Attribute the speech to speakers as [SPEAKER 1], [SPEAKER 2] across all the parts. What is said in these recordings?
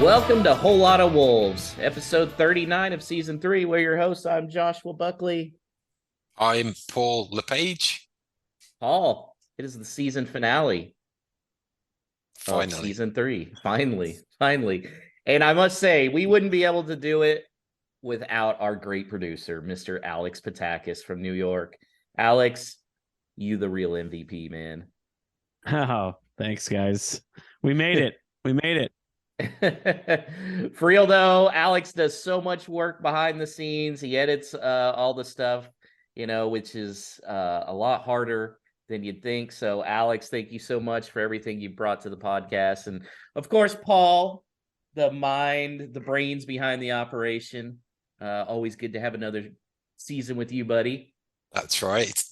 [SPEAKER 1] Welcome to Whole Lot of Wolves, episode 39 of season 3. We're your hosts. I'm Joshua Buckley.
[SPEAKER 2] I'm Paul Lepage.
[SPEAKER 1] Paul, it is the season finale of
[SPEAKER 2] Finally.
[SPEAKER 1] season 3. Finally. And I must say, we wouldn't be able to do it without our great producer, Mr. Alex Patakis from New York. Alex, you the real MVP, man.
[SPEAKER 3] Oh, thanks, guys. We made it.
[SPEAKER 1] For real though, Alex does so much work behind the scenes. He edits all the stuff, which is a lot harder than you'd think. So Alex, thank you so much for everything you brought to the podcast. And of course, Paul, the mind, the brains behind the operation. Always good to have another season with you, buddy.
[SPEAKER 2] That's right.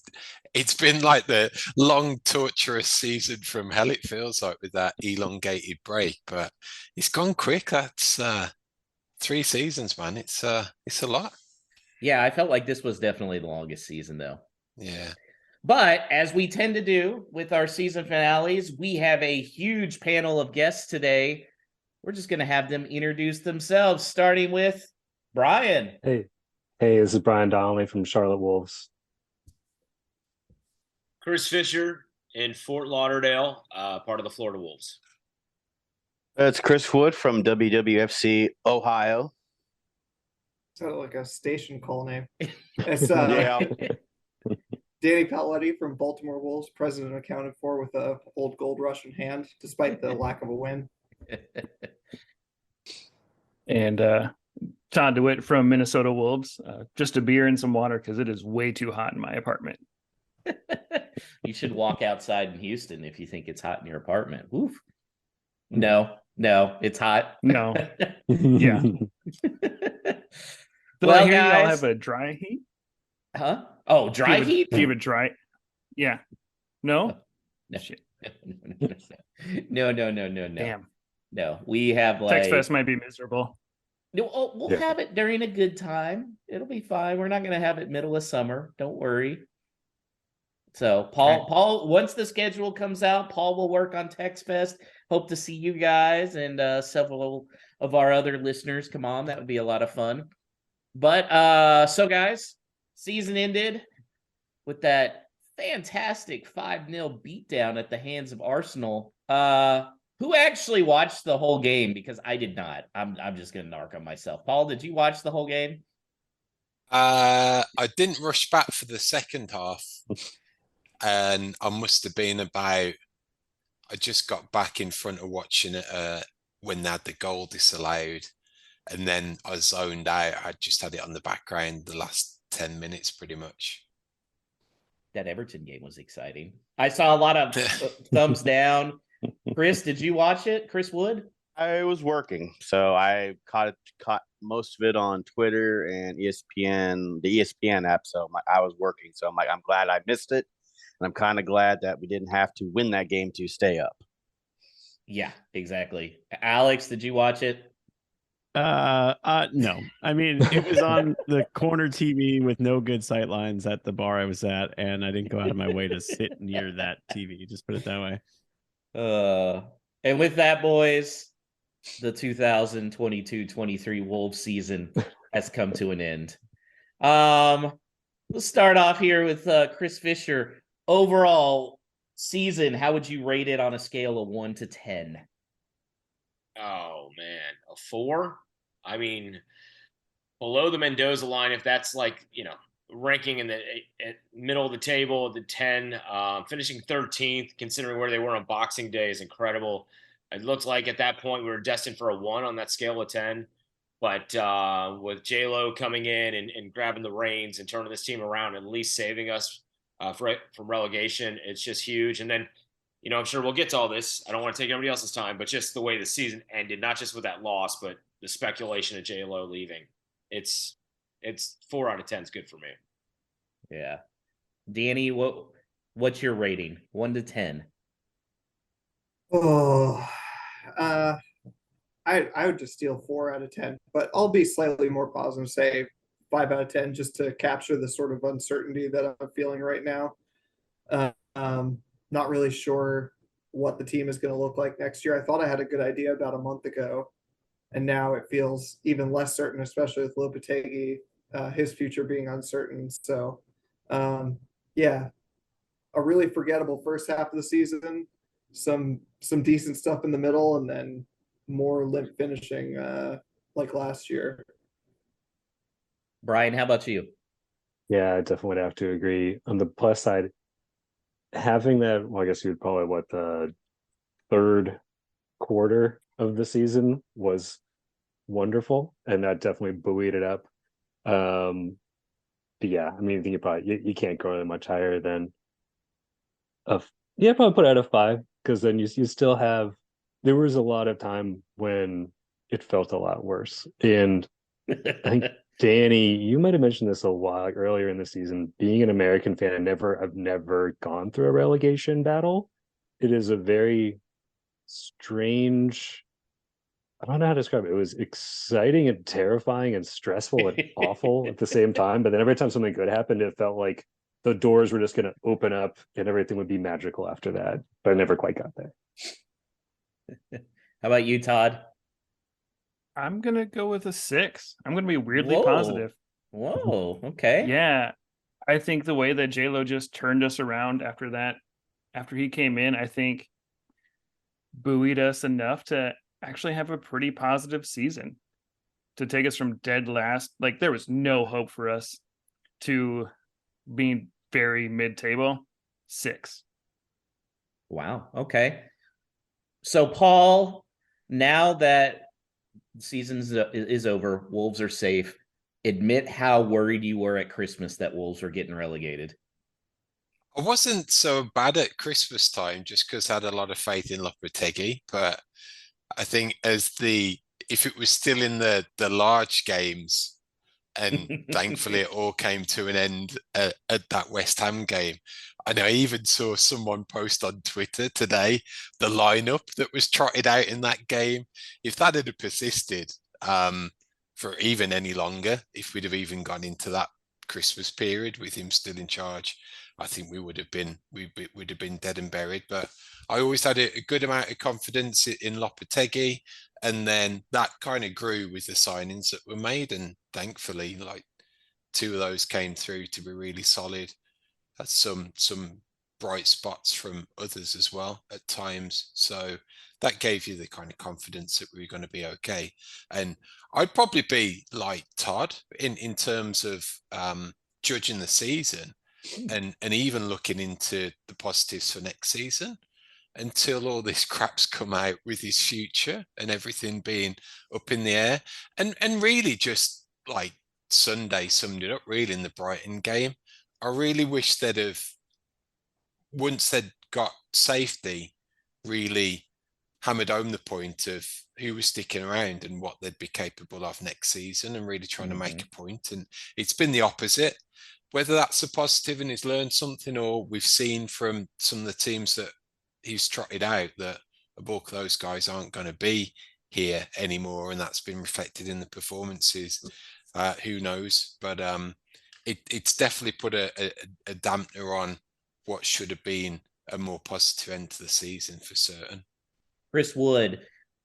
[SPEAKER 2] It's been like the long, torturous season from hell, it feels like, with that elongated break, but it's gone quick. That's 3 seasons, man. It's a lot.
[SPEAKER 1] Yeah, I felt like this was definitely the longest season, though.
[SPEAKER 2] Yeah.
[SPEAKER 1] But as we tend to do with our season finales, we have a huge panel of guests today. We're just going to have them introduce themselves, starting with Brian.
[SPEAKER 4] Hey, this is Brian Donley from Charlotte Wolves.
[SPEAKER 5] Chris Fischer in Fort Lauderdale, part of the Florida Wolves.
[SPEAKER 6] It's Chris Wood from WWFC Ohio.
[SPEAKER 7] Sounded like a station call name. It's
[SPEAKER 6] Yeah.
[SPEAKER 7] Danny Paoletti from Baltimore Wolves, president accounted for with a old gold rush in hand, despite the lack of a win.
[SPEAKER 3] And Todd DeWitt from Minnesota Wolves. Just a beer and some water because it is way too hot in my apartment.
[SPEAKER 1] You should walk outside in Houston if you think it's hot in your apartment. Oof. No, it's hot.
[SPEAKER 3] No. Yeah. But
[SPEAKER 1] Well,
[SPEAKER 3] I hear
[SPEAKER 1] guys,
[SPEAKER 3] y'all have a dry heat?
[SPEAKER 1] huh? Oh, dry heat?
[SPEAKER 3] Do you have a dry? Yeah. No?
[SPEAKER 1] No.
[SPEAKER 3] Shit.
[SPEAKER 1] No.
[SPEAKER 3] Damn.
[SPEAKER 1] No, we have
[SPEAKER 3] Tex Fest might be miserable.
[SPEAKER 1] No, we'll have it during a good time. It'll be fine. We're not going to have it middle of summer. Don't worry. So Paul, once the schedule comes out, Paul will work on Tex Fest. Hope to see you guys and several of our other listeners come on. That would be a lot of fun. But so guys, season ended with that fantastic 5-0 beatdown at the hands of Arsenal. Who actually watched the whole game? Because I did not. I'm just gonna narc on myself. Paul, did you watch the whole game?
[SPEAKER 2] I didn't rush back for the second half. And I must have been I just got back in front of watching it when they had the goal disallowed. And then I zoned out. I just had it on the background the last 10 minutes pretty much.
[SPEAKER 1] That Everton game was exciting. I saw a lot of thumbs down. Chris, did you watch it? Chris Wood?
[SPEAKER 6] I was working, so I caught most of it on Twitter and ESPN, the ESPN app. So I was working, so I'm glad I missed it. And I'm kind of glad that we didn't have to win that game to stay up.
[SPEAKER 1] Yeah, exactly. Alex, did you watch it?
[SPEAKER 3] No. I mean, it was on the corner TV with no good sight lines at the bar I was at, and I didn't go out of my way to sit near that TV. Just put it that way.
[SPEAKER 1] And with that, boys, the 2022-23 Wolves season has come to an end. Let's start off here with Chris Fischer. Overall season, how would you rate it on a scale of 1 to 10?
[SPEAKER 5] Oh, man. A 4? I mean, below the Mendoza line, if that's like, ranking in the middle of the table, the 10, finishing 13th, considering where they were on Boxing Day is incredible. It looked like at that point we were destined for a 1 on that scale of 10. But with J-Lo coming in and grabbing the reins and turning this team around, and at least saving us from relegation, it's just huge. And then, I'm sure we'll get to all this. I don't want to take anybody else's time, but just the way the season ended, not just with that loss, but the speculation of J-Lo leaving. It's 4 out of 10 is good for me.
[SPEAKER 1] Yeah. Danny, what's your rating? 1 to 10?
[SPEAKER 7] Oh, I would just steal 4 out of 10, but I'll be slightly more positive, say 5 out of 10, just to capture the sort of uncertainty that I'm feeling right now. Not really sure what the team is going to look like next year. I thought I had a good idea about a month ago. and now it feels even less certain, especially with Lopetegui, his future being uncertain. So, yeah, a really forgettable first half of the season, some decent stuff in the middle, and then more limp finishing like last year.
[SPEAKER 1] Brian, how about you?
[SPEAKER 4] Yeah, I definitely would have to agree. On the plus side, having that, well, I guess you'd call it what, the third quarter of the season was wonderful, and that definitely buoyed it up. But yeah, I mean, I think you can't go really much higher than probably put out a 5, because then you still have, there was a lot of time when it felt a lot worse. And I think Danny, you might have mentioned this a while earlier in the season. Being an American fan, I've never gone through a relegation battle. It is a very strange, I don't know how to describe it. It was exciting and terrifying and stressful and awful at the same time. But then every time something good happened, it felt like the doors were just going to open up and everything would be magical after that. But I never quite got there.
[SPEAKER 1] How about you, Todd?
[SPEAKER 8] I'm going to go with a 6. I'm going to be weirdly
[SPEAKER 1] Whoa.
[SPEAKER 8] positive.
[SPEAKER 1] Whoa. Okay.
[SPEAKER 8] Yeah. I think the way that J-Lo just turned us around after he came in, I think buoyed us enough to actually have a pretty positive season, to take us from dead last. Like, there was no hope for us, to being very mid-table. 6.
[SPEAKER 1] Wow. Okay. So, Paul, now that the season is over, Wolves are safe. Admit how worried you were at Christmas that Wolves were getting relegated.
[SPEAKER 2] I wasn't so bad at Christmas time just because I had a lot of faith in Lopetegui, but I think if it was still in the large games, and thankfully it all came to an end at that West Ham game. And I even saw someone post on Twitter today the lineup that was trotted out in that game. If that had persisted for even any longer, if we'd have even gone into that Christmas period with him still in charge, I think we would have been dead and buried. But I always had a good amount of confidence in Lopetegui, and then that kind of grew with the signings that were made, and thankfully, like 2 of those came through to be really solid. Had some bright spots from others as well at times, so that gave you the kind of confidence that we were going to be okay. And I'd probably be like Todd in terms of judging the season and even looking into the positives for next season, until all this crap's come out with his future and everything being up in the air. And really just like Sunday summed it up really in the Brighton game. I really wish they'd have, once they'd got safety, really hammered home the point of who was sticking around and what they'd be capable of next season, and really trying to make a point. And it's been the opposite. Whether that's a positive and he's learned something, or we've seen from some of the teams that he's trotted out that a bulk of those guys aren't going to be here anymore, and that's been reflected in the performances. Who knows? But it's definitely put a dampener on what should have been a more positive end to the season for certain.
[SPEAKER 1] Chris Wood,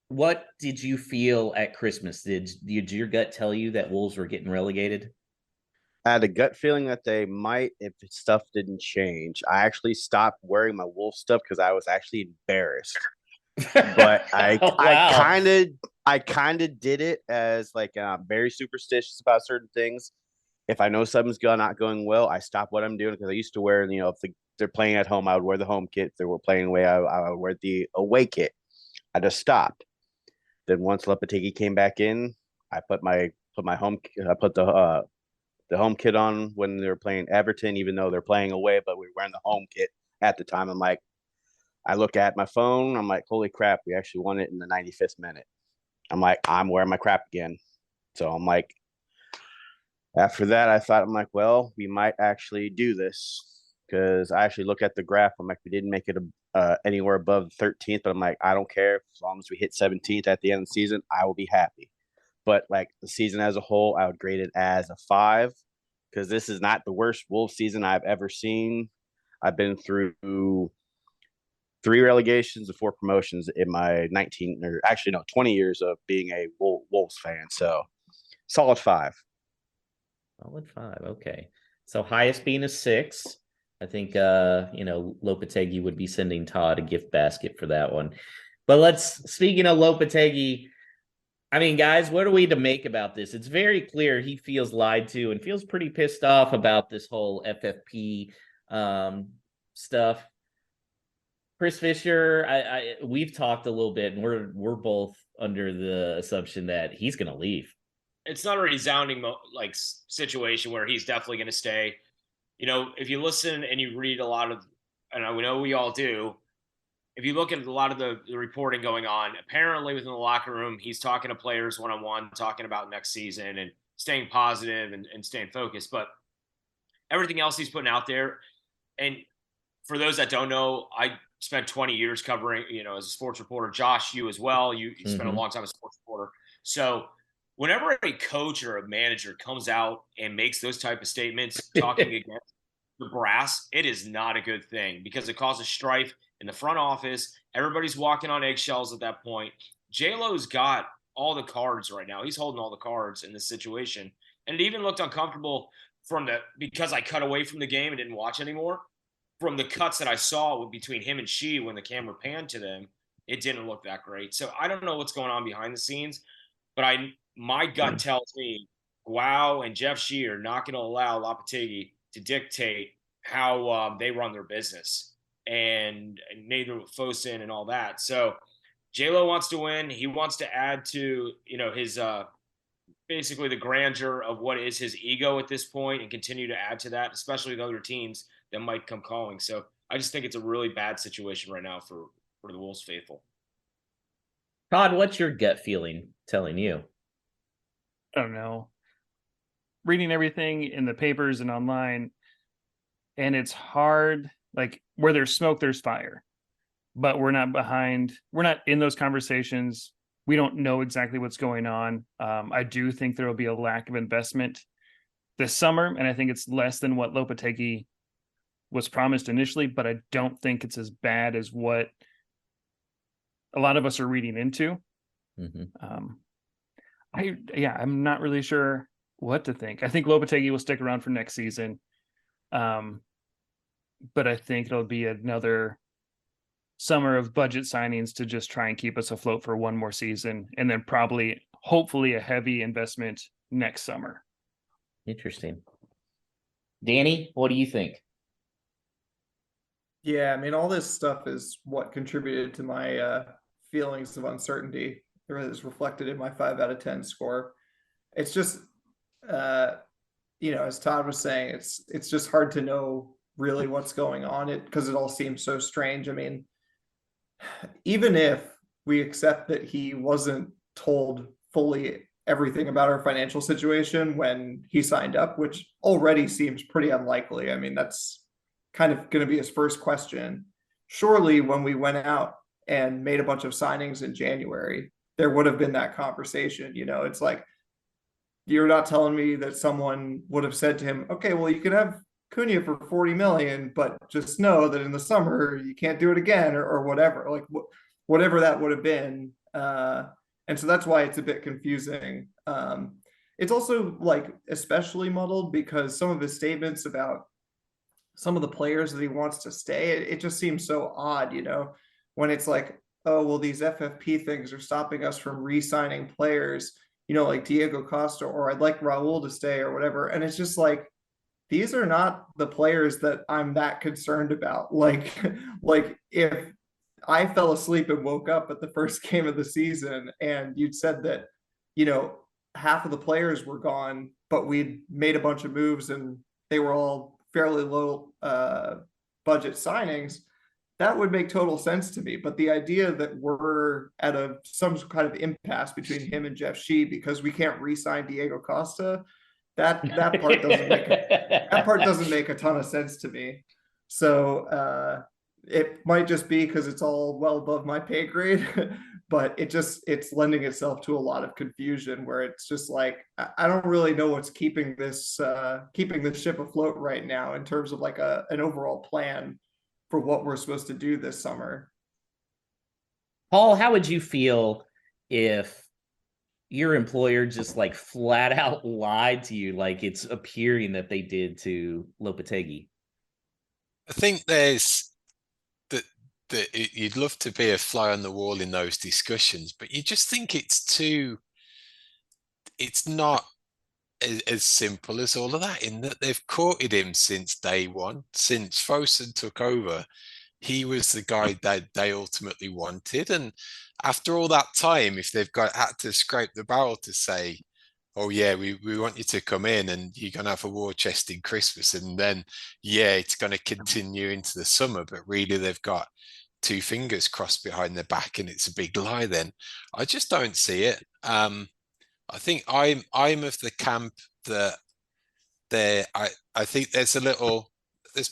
[SPEAKER 1] what did you feel at Christmas? Did your gut tell you that Wolves were getting relegated?
[SPEAKER 6] I had a gut feeling that they might, if stuff didn't change. I actually stopped wearing my Wolf stuff because I was actually embarrassed. But I kind of did it as like very superstitious about certain things. If I know something's not going well, I stop what I'm doing, because I used to wear, if they're playing at home, I would wear the home kit. If they were playing away, I would wear the away kit. I just stopped. Then once Lopetegui came back in, I put the home kit on when they were playing Everton, even though they're playing away, but we were wearing the home kit at the time. I'm like, I look at my phone, I'm like, holy crap, we actually won it in the 95th minute. I'm like, I'm wearing my crap again. So I'm like, after that, I thought, I'm like, well, we might actually do this, because I actually look at the graph. I'm like, we didn't make it anywhere above 13th, but I'm like, I don't care. As long as we hit 17th at the end of the season, I will be happy. But like the season as a whole, I would grade it as a 5, because this is not the worst Wolves season I've ever seen. I've been through 3 relegations and 4 promotions in my 20 years of being a Wolves fan. So solid 5.
[SPEAKER 1] Solid 5. Okay. So highest being a 6. I think Lopetegui would be sending Todd a gift basket for that one. But speaking of Lopetegui, I mean, guys, what are we to make about this? It's very clear he feels lied to and feels pretty pissed off about this whole FFP stuff. Chris Fischer, we've talked a little bit, and we're both under the assumption that he's going to leave.
[SPEAKER 5] It's not a resounding situation where he's definitely going to stay. If you listen and you read a lot of, and I know we all do, if you look at a lot of the reporting going on, apparently within the locker room, he's talking to players one-on-one, talking about next season and staying positive and staying focused. But everything else he's putting out there, and for those that don't know, I spent 20 years covering, as a sports reporter. Josh, you as well. You spent a long time as a sports reporter. So whenever a coach or a manager comes out and makes those type of statements talking against the brass, it is not a good thing because it causes strife in the front office. Everybody's walking on eggshells at that point. J-Lo's got all the cards right now. He's holding all the cards in this situation. And it even looked uncomfortable because I cut away from the game and didn't watch anymore. From the cuts that I saw between him and She when the camera panned to them, it didn't look that great. So I don't know what's going on behind the scenes, but my gut tells me Guo and Jeff Shee are not going to allow Lopetegui to dictate how they run their business, and neither with Fosun and all that. So J-Lo wants to win. He wants to add to his basically the grandeur of what is his ego at this point and continue to add to that, especially with other teams that might come calling. So I just think it's a really bad situation right now for the Wolves faithful.
[SPEAKER 1] Todd, what's your gut feeling telling you?
[SPEAKER 8] I don't know. Reading everything in the papers and online, and it's hard. Like, where there's smoke, there's fire. But we're not in those conversations. We don't know exactly what's going on. I do think there will be a lack of investment this summer, and I think it's less than what Lopetegui was promised initially, but I don't think it's as bad as what a lot of us are reading into.
[SPEAKER 1] Mm-hmm.
[SPEAKER 8] I'm not really sure what to think. I think Lopetegui will stick around for next season. But I think it'll be another summer of budget signings to just try and keep us afloat for one more season, and then hopefully a heavy investment next summer.
[SPEAKER 1] Interesting. Danny, what do you think?
[SPEAKER 7] Yeah, I mean, all this stuff is what contributed to my feelings of uncertainty. It is reflected in my 5 out of 10 score. It's just, as Todd was saying, it's just hard to know really what's going on because it all seems so strange. I mean, even if we accept that he wasn't told fully everything about our financial situation when he signed up, which already seems pretty unlikely. I mean, that's kind of going to be his first question. Surely when we went out and made a bunch of signings in January, there would have been that conversation. It's like, you're not telling me that someone would have said to him, okay, well, you can have Cunha for 40 million, but just know that in the summer you can't do it again, or whatever, like whatever that would have been. And so that's why it's a bit confusing. It's also especially muddled because some of his statements about some of the players that he wants to stay, it just seems so odd, when it's like, oh, well, these FFP things are stopping us from re-signing players, like Diego Costa, or I'd like Raul to stay or whatever. And it's just like, these are not the players that I'm that concerned about. Like if I fell asleep and woke up at the first game of the season and you'd said that, half of the players were gone, but we'd made a bunch of moves and they were all fairly low budget signings, that would make total sense to me. But the idea that we're at some kind of impasse between him and Jeff Shee because we can't re-sign Diego Costa, that part doesn't make a ton of sense to me. So it might just be because it's all well above my pay grade, but it's lending itself to a lot of confusion where it's just like, I don't really know what's keeping this ship afloat right now in terms of an overall plan for what we're supposed to do this summer.
[SPEAKER 1] Paul, how would you feel if your employer just like flat out lied to you, like it's appearing that they did to Lopetegui?
[SPEAKER 2] I think there's you'd love to be a fly on the wall in those discussions, but you just think it's not as simple as all of that, in that they've courted him since day one. Since Fosun took over, he was the guy that they ultimately wanted. And after all that time, if they've had to scrape the barrel to say, oh yeah, we want you to come in and you're going to have a war chest in Christmas, and then, yeah, it's going to continue into the summer, but really they've got two fingers crossed behind their back and it's a big lie, then I just don't see it. I think I'm of the camp that I think there's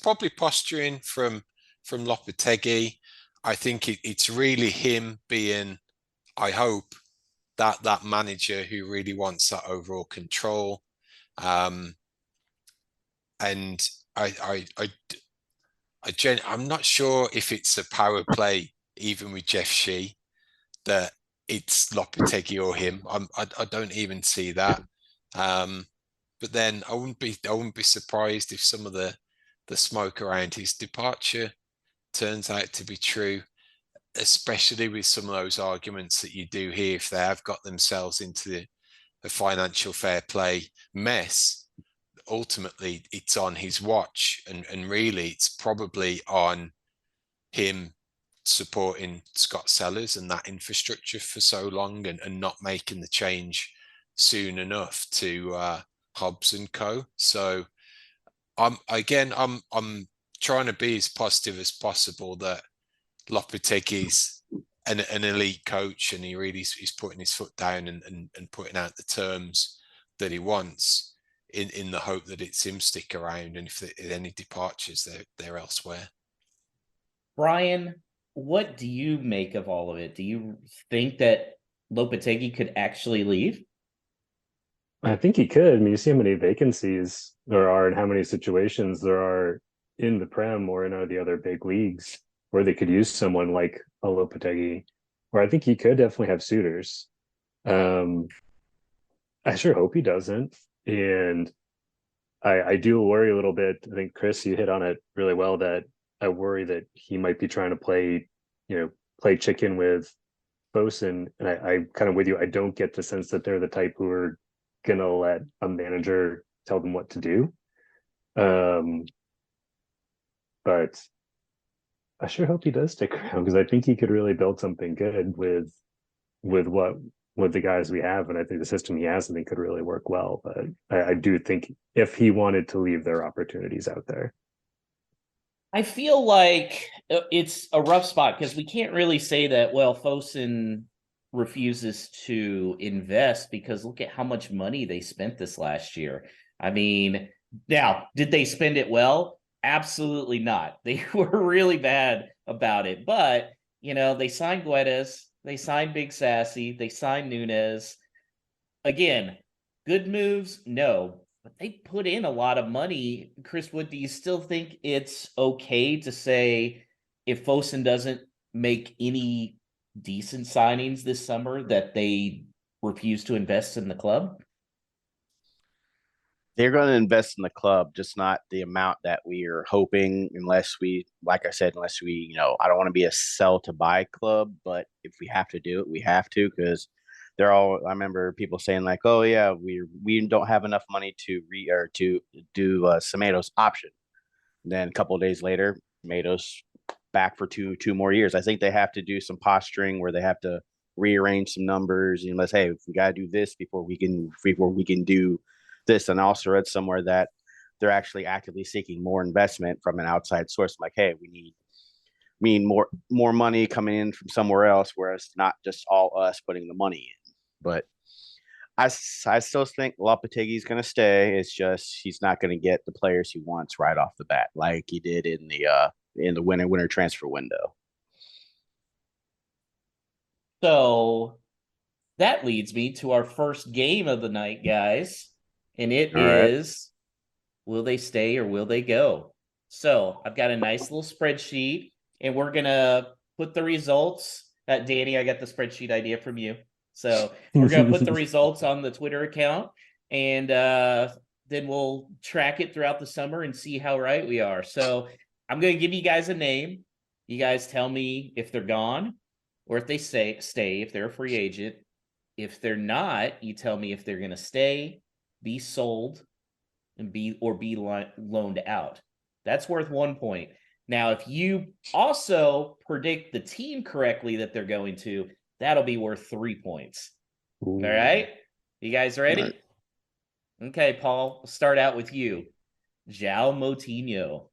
[SPEAKER 2] probably posturing from Lopetegui. I think it's really him being, I hope, that manager who really wants that overall control. And I'm not sure if it's a power play, even with Jeff Shee, that it's Lopetegui or him. I don't even see that. But then I wouldn't be surprised if some of the smoke around his departure turns out to be true, especially with some of those arguments that you do hear if they have got themselves into a financial fair play mess. Ultimately, it's on his watch, and really it's probably on him supporting Scott Sellers and that infrastructure for so long, and not making the change soon enough to Hobbs and Co. So I'm trying to be as positive as possible that Lopetegui's an elite coach, and he really is putting his foot down and putting out the terms that he wants, in the hope that it's him stick around, and if there are any departures, they're elsewhere.
[SPEAKER 1] Brian, what do you make of all of it? Do you think that Lopetegui could actually leave?
[SPEAKER 4] I think he could. I mean, you see how many vacancies there are and how many situations there are in the Prem or in the other big leagues where they could use someone like a Lopetegui, where I think he could definitely have suitors. I sure hope he doesn't. And I do worry a little bit. I think, Chris, you hit on it really well, that I worry that he might be trying to play chicken with Fosun. And I'm kind of with you. I don't get the sense that they're the type who are going to let a manager tell them what to do. But I sure hope he does stick around, because I think he could really build something good with the guys we have, and I think the system he has, I think, could really work well. But I do think if he wanted to leave, there are opportunities out there.
[SPEAKER 1] I feel like it's a rough spot, because we can't really say that, well, Fosun refuses to invest, because look at how much money they spent this last year. I mean, now, did they spend it well? Absolutely not. They were really bad about it. But, they signed Guedes, they signed Big Sassy, they signed Nunez. Again, good moves? No. But they put in a lot of money. Chris Wood, do you still think it's okay to say, if Fosun doesn't make any decent signings this summer, that they refuse to invest in the club?
[SPEAKER 6] They're going to invest in the club, just not the amount that we are hoping, unless we, like I said, I don't want to be a sell to buy club, but if we have to do it, we have to, because I remember people saying like, oh yeah, we don't have enough money to do Semeido's option. And then a couple of days later, Semeido's back for two more years. I think they have to do some posturing where they have to rearrange some numbers, let's, hey, if we got to do this before we can do this. And I also read somewhere that they're actually actively seeking more investment from an outside source. Like, hey, we need more money coming in from somewhere else, whereas not just all us putting the money in. But I still think Lopetegui's going to stay. It's just he's not going to get the players he wants right off the bat, like he did in the winter transfer window.
[SPEAKER 1] So that leads me to our first game of the night, guys. And it is, will they stay or will they go? So I've got a nice little spreadsheet, and we're gonna put the results. Danny, I got the spreadsheet idea from you. So we're gonna put the results on the Twitter account, and then we'll track it throughout the summer and see how right we are. So I'm gonna give you guys a name. You guys tell me if they're gone or if they stay, if they're a free agent. If they're not, you tell me if they're gonna stay, be sold, and be loaned out. That's worth 1 point. Now, if you also predict the team correctly that they're going to, that'll be worth 3 points. Ooh. All right? You guys ready? Right. Okay, Paul, we'll start out with you. João Moutinho.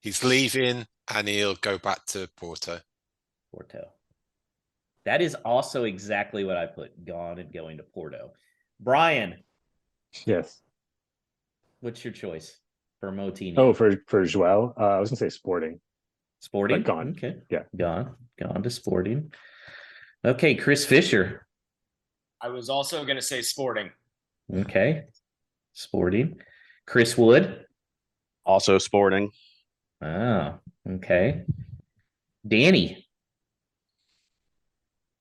[SPEAKER 2] He's leaving and he'll go back to Porto.
[SPEAKER 1] That is also exactly what I put, gone and going to Porto. Brian.
[SPEAKER 4] Yes.
[SPEAKER 1] What's your choice for Moutinho?
[SPEAKER 4] Oh, for João? I was going to say Sporting.
[SPEAKER 1] Sporting?
[SPEAKER 4] Gone.
[SPEAKER 1] Okay.
[SPEAKER 4] Yeah.
[SPEAKER 1] Gone to Sporting. Okay, Chris Fischer.
[SPEAKER 5] I was also going to say Sporting.
[SPEAKER 1] Okay. Sporting. Chris Wood.
[SPEAKER 6] Also Sporting.
[SPEAKER 1] Oh, okay. Danny.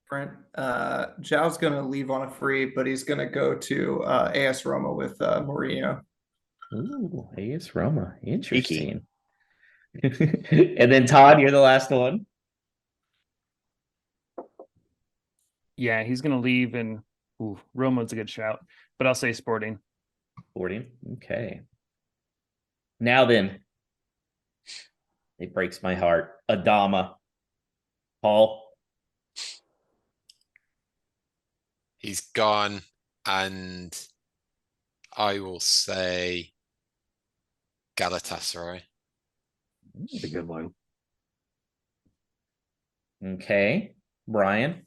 [SPEAKER 7] Brent, Zhao's going to leave on a free, but he's going to go to AS Roma with Mourinho.
[SPEAKER 1] Ooh, AS Roma. Interesting. And then Todd, you're the last one.
[SPEAKER 8] Yeah, he's going to leave, and Roma's a good shout, but I'll say Sporting.
[SPEAKER 1] Sporting. Okay. Now then, it breaks my heart. Adama. Paul.
[SPEAKER 2] He's gone, and I will say Galatasaray.
[SPEAKER 4] That's a good one.
[SPEAKER 1] Okay. Brian.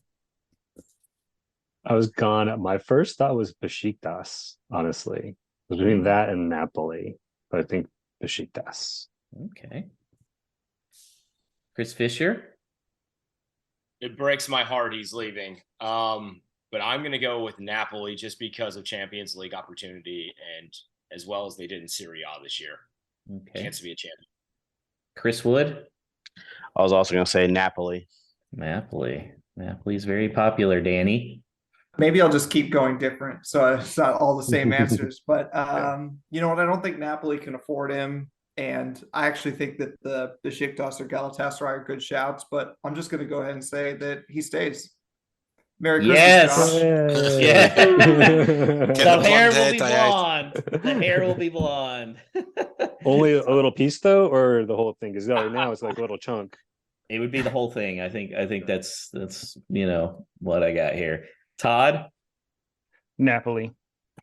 [SPEAKER 4] I was gone. My first thought was Besiktas, honestly. I was between that and Napoli, but I think Besiktas.
[SPEAKER 1] Okay. Chris Fischer.
[SPEAKER 5] It breaks my heart he's leaving. But I'm going to go with Napoli just because of Champions League opportunity and as well as they did in Serie A this year.
[SPEAKER 1] Okay.
[SPEAKER 5] Chance to be a champion.
[SPEAKER 1] Chris Wood.
[SPEAKER 6] I was also going to say Napoli.
[SPEAKER 1] Napoli's very popular, Danny.
[SPEAKER 7] Maybe I'll just keep going different, so it's not all the same answers. But you know what? I don't think Napoli can afford him, and I actually think that the Besiktas or Galatasaray are good shouts. But I'm just going to go ahead and say that he stays. Merry Christmas, Josh.
[SPEAKER 1] Yeah. The hair will be blonde. The hair will be blonde.
[SPEAKER 4] Only a little piece though, or the whole thing? Because right now it's like a little chunk.
[SPEAKER 1] It would be the whole thing. I think that's what I got here. Todd.
[SPEAKER 8] Napoli.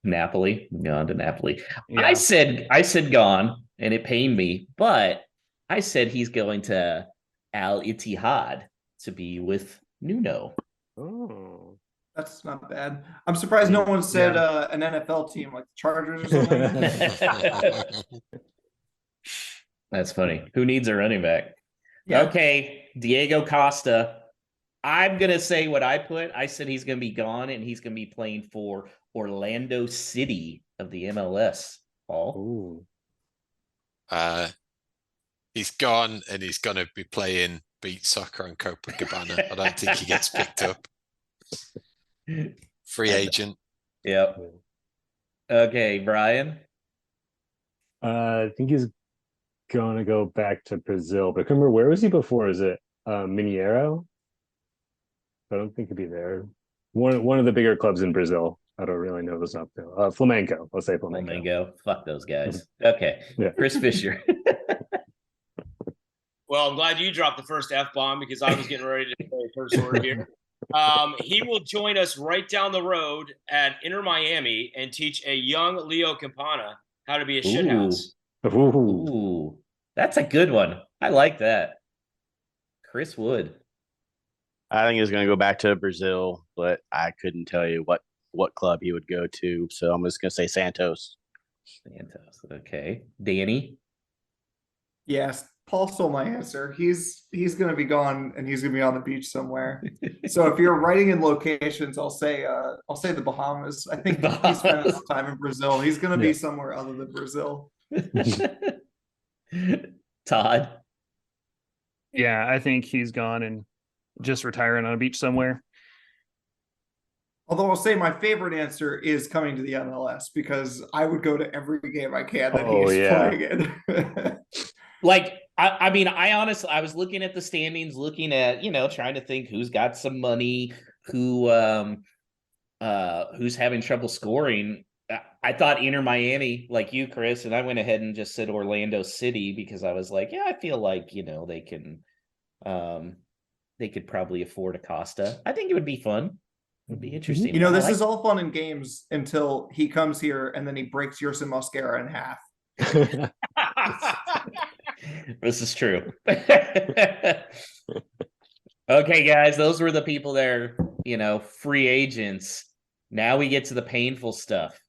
[SPEAKER 1] Gone to Napoli.
[SPEAKER 8] Yeah.
[SPEAKER 1] I said gone, and it pained me, but I said he's going to Al Ittihad to be with Nuno.
[SPEAKER 4] Oh,
[SPEAKER 7] that's not bad. I'm surprised no one said an NFL team like the Chargers or something.
[SPEAKER 1] That's funny. Who needs a running back?
[SPEAKER 7] Yeah.
[SPEAKER 1] Okay, Diego Costa. I'm going to say what I put. I said he's going to be gone, and he's going to be playing for Orlando City of the MLS. Paul?
[SPEAKER 2] Ooh. He's gone, and he's going to be playing beach soccer on Copacabana. I don't think he gets picked up. Free agent.
[SPEAKER 1] Yep. Okay, Brian?
[SPEAKER 4] I think he's going to go back to Brazil. But remember, where was he before? Is it Mineiro? I don't think he'd be there. One of the bigger clubs in Brazil. I don't really know those up there. Flamengo. Let's say
[SPEAKER 1] Flamengo. Fuck those guys. Okay.
[SPEAKER 4] Yeah.
[SPEAKER 1] Chris Fischer.
[SPEAKER 5] Well, I'm glad you dropped the first F-bomb because I was getting ready to say a curse word here. He will join us right down the road at Inter Miami and teach a young Leo Campana how to be a shithouse.
[SPEAKER 1] Ooh. That's a good one. I like that. Chris Wood.
[SPEAKER 6] I think he's going to go back to Brazil, but I couldn't tell you what club he would go to. So I'm just going to say Santos.
[SPEAKER 1] Okay. Danny?
[SPEAKER 7] Yes. Paul stole my answer. He's going to be gone, and he's going to be on the beach somewhere. So if you're writing in locations, I'll say the Bahamas. I think he spent enough time in Brazil. He's going to be somewhere other than Brazil.
[SPEAKER 1] Todd.
[SPEAKER 8] Yeah, I think he's gone and just retiring on a beach somewhere.
[SPEAKER 7] Although I'll say my favorite answer is coming to the MLS, because I would go to every game I can that he's playing in.
[SPEAKER 1] Like, I mean, I honestly, I was looking at the standings, looking at, trying to think who's got some money, who's having trouble scoring. I thought Inter Miami, like you, Chris, and I went ahead and just said Orlando City, because I was like, I feel like, they could probably afford Acosta. I think it would be fun. It would be interesting.
[SPEAKER 7] This is all fun and games until he comes here and then he breaks Yerson Mosquera in half.
[SPEAKER 1] This is true. Okay, guys, those were the people there, free agents. Now we get to the painful stuff.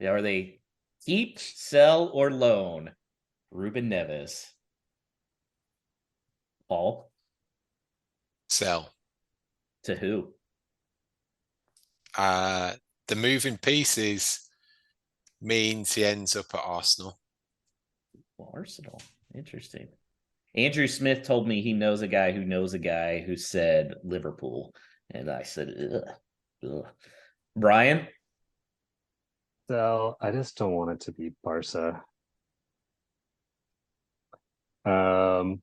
[SPEAKER 1] Are they keep, sell, or loan? Ruben Neves. Paul?
[SPEAKER 2] Sell.
[SPEAKER 1] To who?
[SPEAKER 2] The moving pieces means he ends up at Arsenal.
[SPEAKER 1] Well, Arsenal. Interesting. Andrew Smith told me he knows a guy who knows a guy who said Liverpool. And I said, ugh. Brian?
[SPEAKER 4] So I just don't want it to be Barca. I'm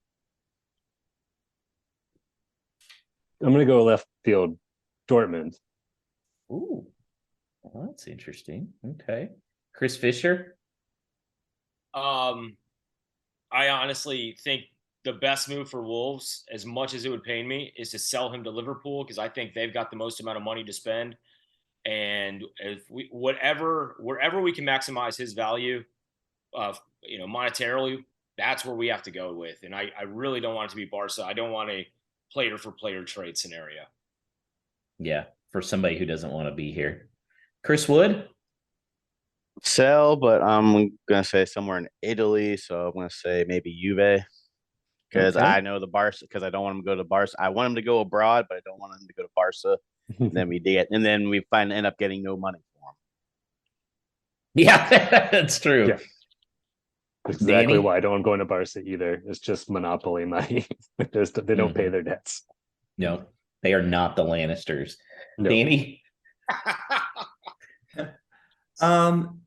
[SPEAKER 4] going to go left field, Dortmund.
[SPEAKER 1] Ooh, well, that's interesting. Okay. Chris Fischer?
[SPEAKER 5] I honestly think the best move for Wolves, as much as it would pain me, is to sell him to Liverpool, because I think they've got the most amount of money to spend. And if wherever we can maximize his value, monetarily, that's where we have to go with. And I really don't want it to be Barca. I don't want a player for player trade scenario.
[SPEAKER 1] Yeah, for somebody who doesn't want to be here. Chris Wood?
[SPEAKER 6] Sell, but I'm gonna say somewhere in Italy, so I'm gonna say maybe Juve, because I know the Barca, because I don't want him to go to Barca. I want him to go abroad, but I don't want him to go to Barca. And then we end up getting no money for him.
[SPEAKER 1] Yeah, that's true.
[SPEAKER 4] Yeah. That's exactly why I don't want going to Barca either. It's just monopoly money. They don't pay their debts.
[SPEAKER 1] No, they are not the Lannisters.
[SPEAKER 4] No.
[SPEAKER 1] Danny?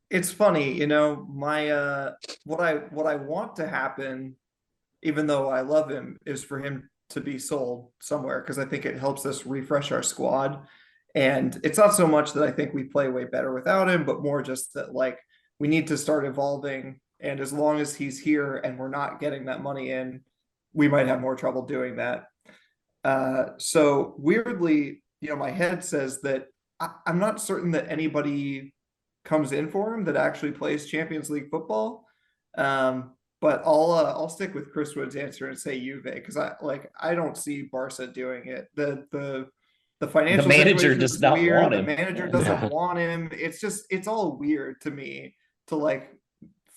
[SPEAKER 7] It's funny, my what I want to happen, even though I love him, is for him to be sold somewhere, because I think it helps us refresh our squad. And it's not so much that I think we play way better without him, but more just that, like, we need to start evolving. And as long as he's here and we're not getting that money in, we might have more trouble doing that. So weirdly, my head says that I'm not certain that anybody comes in for him that actually plays Champions League football. But I'll stick with Chris Wood's answer and say Juve, because I don't see Barca doing it. The financial
[SPEAKER 1] manager does not want him.
[SPEAKER 7] The manager doesn't want him. It's all weird to me to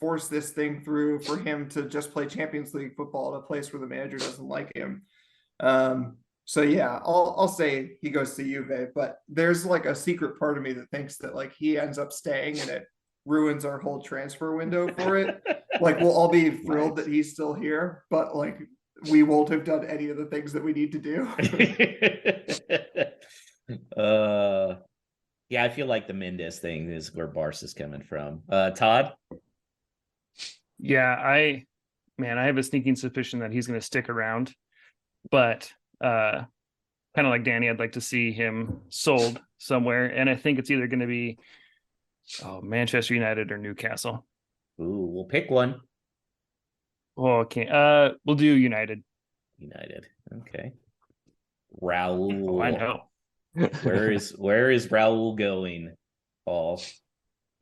[SPEAKER 7] force this thing through for him to just play Champions League football at a place where the manager doesn't like him. So yeah, I'll say he goes to Juve, but there's a secret part of me that thinks that he ends up staying and it ruins our whole transfer window for it. We'll all be thrilled that he's still here, but we won't have done any of the things that we need to do.
[SPEAKER 1] Yeah, I feel like the Mendes thing is where Barca's coming from. Todd?
[SPEAKER 8] Yeah, I have a sneaking suspicion that he's going to stick around, but kind of like Danny, I'd like to see him sold somewhere, and I think it's either going to be Manchester United or Newcastle.
[SPEAKER 1] Ooh, we'll pick one.
[SPEAKER 8] Oh, okay. We'll do United.
[SPEAKER 1] United. Okay. Raul.
[SPEAKER 8] Oh, I know.
[SPEAKER 1] Where is Raul going, Paul?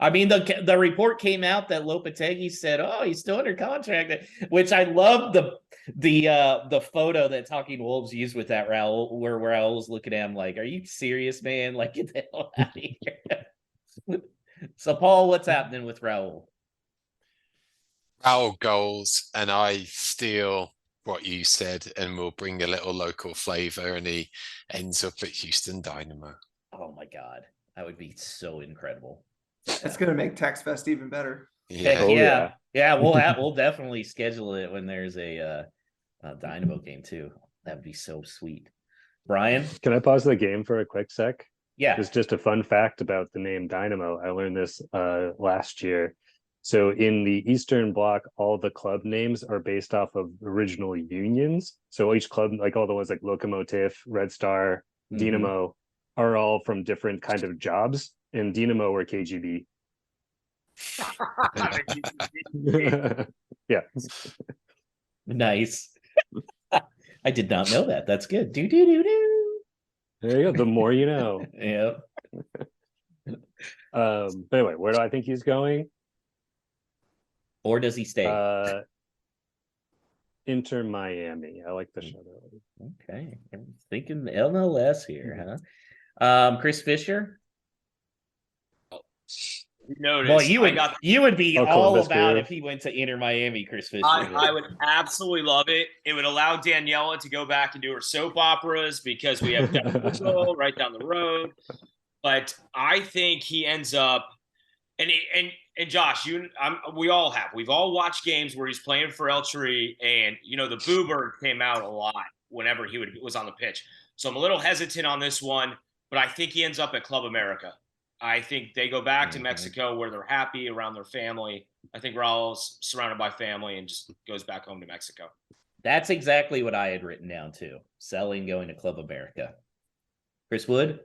[SPEAKER 1] I mean, the report came out that Lopetegui said, "Oh, he's still under contract," which I love the photo that Talking Wolves used with that Raul, where Raul's looking at him like, "Are you serious, man? Get the hell out of here." So, Paul, what's happening with Raul?
[SPEAKER 2] Our goals, and I steal what you said, and we'll bring a little local flavor, and he ends up at Houston Dynamo.
[SPEAKER 1] Oh my God, that would be so incredible.
[SPEAKER 7] That's gonna make TextFest even better.
[SPEAKER 1] Heck
[SPEAKER 4] Oh,
[SPEAKER 1] yeah.
[SPEAKER 4] yeah.
[SPEAKER 1] We'll definitely schedule it when there's a Dynamo game too. That would be so sweet. Brian?
[SPEAKER 4] Can I pause the game for a quick sec?
[SPEAKER 1] Yeah.
[SPEAKER 4] It's just a fun fact about the name Dynamo. I learned this last year. So in the Eastern Bloc, all the club names are based off of original unions. So each club, like all the ones like Lokomotiv, Red Star, Dynamo, are all from different kind of jobs. And Dynamo were KGB. Yeah.
[SPEAKER 1] Nice. I did not know that. That's good. Do do do do.
[SPEAKER 4] There you go. The more you know.
[SPEAKER 1] Yeah.
[SPEAKER 4] But anyway, where do I think he's going?
[SPEAKER 1] Or does he stay?
[SPEAKER 4] Inter Miami. I like the show.
[SPEAKER 1] Okay. I'm thinking MLS here, huh? Chris Fischer?
[SPEAKER 5] Notice,
[SPEAKER 1] Well, you would be all
[SPEAKER 4] Columbus
[SPEAKER 1] about
[SPEAKER 4] Crew.
[SPEAKER 1] if he went to Inter Miami, Chris Fischer.
[SPEAKER 5] I would absolutely love it. It would allow Daniela to go back and do her soap operas because we have Denver right down the road. But I think he ends up, and Josh, we've all watched games where he's playing for El Tree, and the Boo Bird came out a lot whenever he was on the pitch. So I'm a little hesitant on this one, but I think he ends up at Club America. I think they go back to Mexico where they're happy around their family. I think Raul's surrounded by family and just goes back home to Mexico.
[SPEAKER 1] That's exactly what I had written down too. Selling, going to Club America. Chris Wood?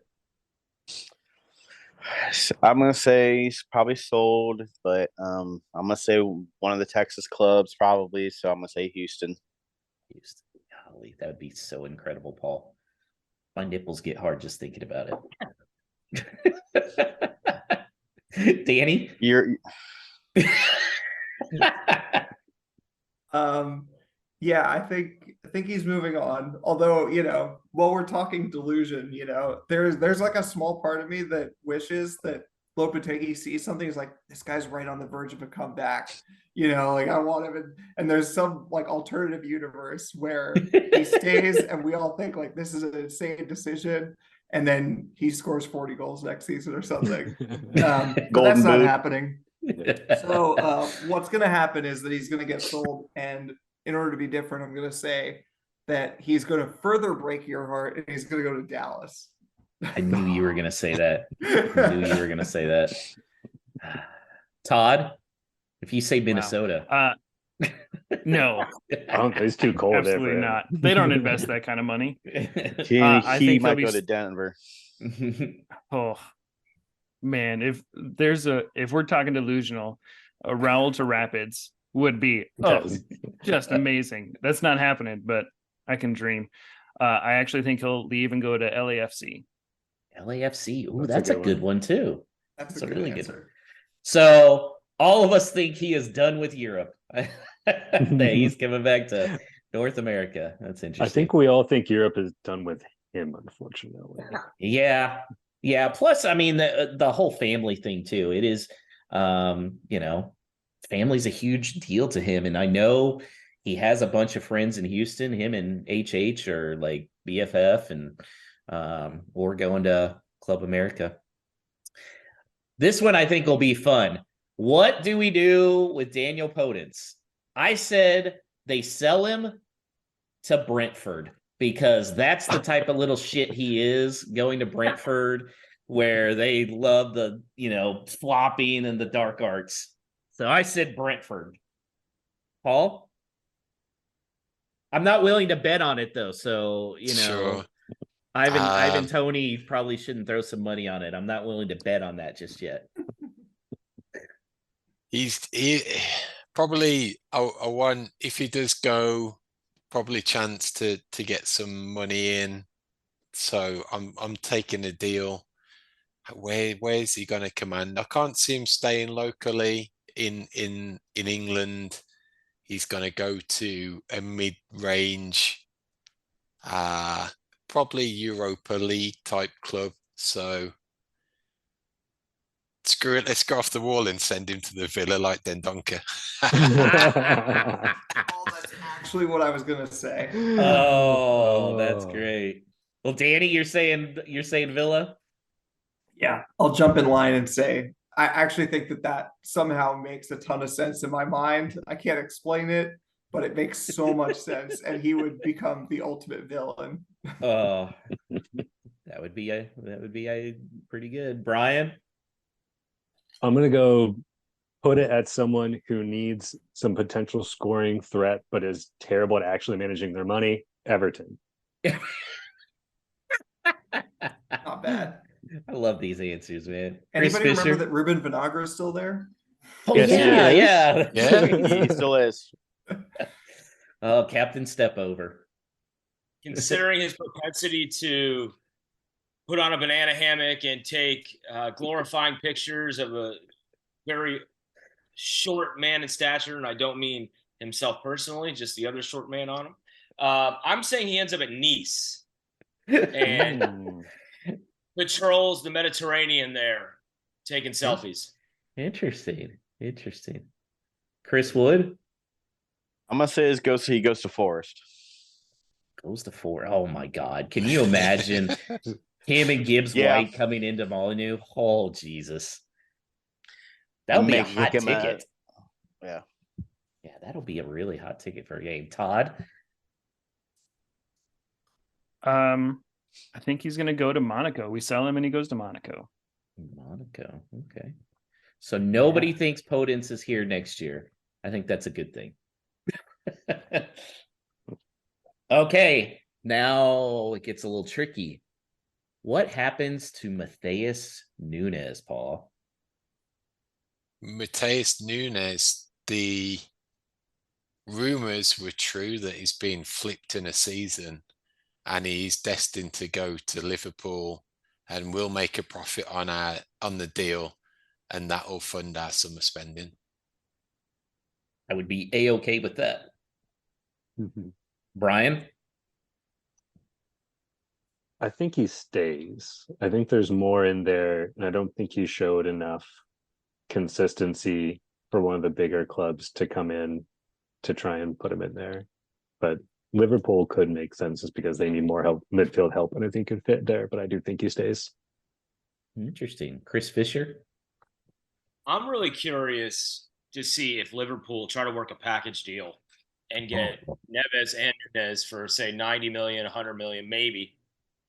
[SPEAKER 6] I'm gonna say he's probably sold, but I'm gonna say one of the Texas clubs probably. So I'm gonna say Houston.
[SPEAKER 1] Houston. Golly, that would be so incredible, Paul. My nipples get hard just thinking about it. Danny?
[SPEAKER 7] Yeah, I think he's moving on. Although, while we're talking delusion, there's like a small part of me that wishes that Lopetegui sees something. He's like, this guy's right on the verge of a comeback. Like I want him and there's some like alternative universe where he stays and we all think like this is an insane decision. And then he scores 40 goals next season or something. But that's not happening. So what's going to happen is that he's going to get sold. And in order to be different, I'm going to say that he's going to further break your heart and he's going to go to Dallas.
[SPEAKER 1] I knew you were going to say that. Todd, if you say Minnesota.
[SPEAKER 8] No.
[SPEAKER 4] It's too cold.
[SPEAKER 8] Absolutely not. They don't invest that kind of money.
[SPEAKER 6] He might go to Denver.
[SPEAKER 8] Oh man, if we're talking delusional, Raul to Rapids would be just amazing. That's not happening, but I can dream. I actually think he'll leave and go to LAFC.
[SPEAKER 1] LAFC. Ooh, that's a good one too.
[SPEAKER 7] That's a really good one.
[SPEAKER 1] So all of us think he is done with Europe. He's coming back to North America. That's interesting.
[SPEAKER 4] I think we all think Europe is done with him, unfortunately.
[SPEAKER 1] Yeah. Plus, I mean, the whole family thing too. It is, family's a huge deal to him, and I know he has a bunch of friends in Houston. Him and HH are like BFF, and we're going to Club America. This one I think will be fun. What do we do with Daniel Podence? I said they sell him to Brentford because that's the type of little shit he is, going to Brentford where they love the, flopping and the dark arts. So I said Brentford. Paul? I'm not willing to bet on it though. So,
[SPEAKER 2] Sure.
[SPEAKER 1] Ivan Toney probably shouldn't throw some money on it. I'm not willing to bet on that just yet.
[SPEAKER 2] He probably a one, if he does go, probably chance to get some money in. So I'm taking a deal. Where's he going to command? I can't see him staying locally in England. He's going to go to a mid-range, probably Europa League type club. So Screw it. Let's go off the wall and send him to the Villa like Dendoncker.
[SPEAKER 7] Oh, that's actually what I was gonna say.
[SPEAKER 1] Oh, that's great. Well, Danny, you're saying Villa?
[SPEAKER 7] Yeah, I'll jump in line and say I actually think that somehow makes a ton of sense in my mind. I can't explain it, but it makes so much sense, and he would become the ultimate villain.
[SPEAKER 1] Oh, that would be a pretty good. Brian?
[SPEAKER 4] I'm gonna go put it at someone who needs some potential scoring threat, but is terrible at actually managing their money. Everton.
[SPEAKER 7] Not bad.
[SPEAKER 1] I love these answers, man.
[SPEAKER 7] Anybody remember that Ruben Vinagre is still there?
[SPEAKER 1] Oh,
[SPEAKER 6] Yes,
[SPEAKER 1] yeah.
[SPEAKER 2] Yeah.
[SPEAKER 6] He still is.
[SPEAKER 1] Oh, Captain Stepover.
[SPEAKER 5] Considering his propensity to put on a banana hammock and take glorifying pictures of a very short man in stature, and I don't mean himself personally, just the other short man on him. I'm saying he ends up at Nice and patrols the Mediterranean there, taking selfies.
[SPEAKER 1] Interesting. Chris Wood
[SPEAKER 6] I'm gonna say he goes to Forest.
[SPEAKER 1] goes to 4. Oh my God. Can you imagine him and Gibbs White coming into Molyneux? Oh, Jesus. That would be a hot ticket.
[SPEAKER 6] Yeah.
[SPEAKER 1] Yeah, that'll be a really hot ticket for a game. Todd?
[SPEAKER 8] I think he's going to go to Monaco. We sell him and he goes to Monaco.
[SPEAKER 1] Monaco. Okay. So nobody thinks Podence is here next year. I think that's a good thing. Okay. Now it gets a little tricky. What happens to Matheus Nunes, Paul?
[SPEAKER 2] Matheus Nunes, the rumors were true that he's been flipped in a season and he's destined to go to Liverpool and we'll make a profit on the deal, and that will fund our summer spending.
[SPEAKER 1] I would be A-okay with that. Brian?
[SPEAKER 4] I think he stays. I think there's more in there, and I don't think he showed enough consistency for one of the bigger clubs to come in to try and put him in there. But Liverpool could make sense just because they need more help, midfield help, and I think could fit there. But I do think he stays.
[SPEAKER 1] Interesting. Chris Fischer?
[SPEAKER 5] I'm really curious to see if Liverpool try to work a package deal and get Neves and Nunes for, say, 90 million, 100 million, maybe.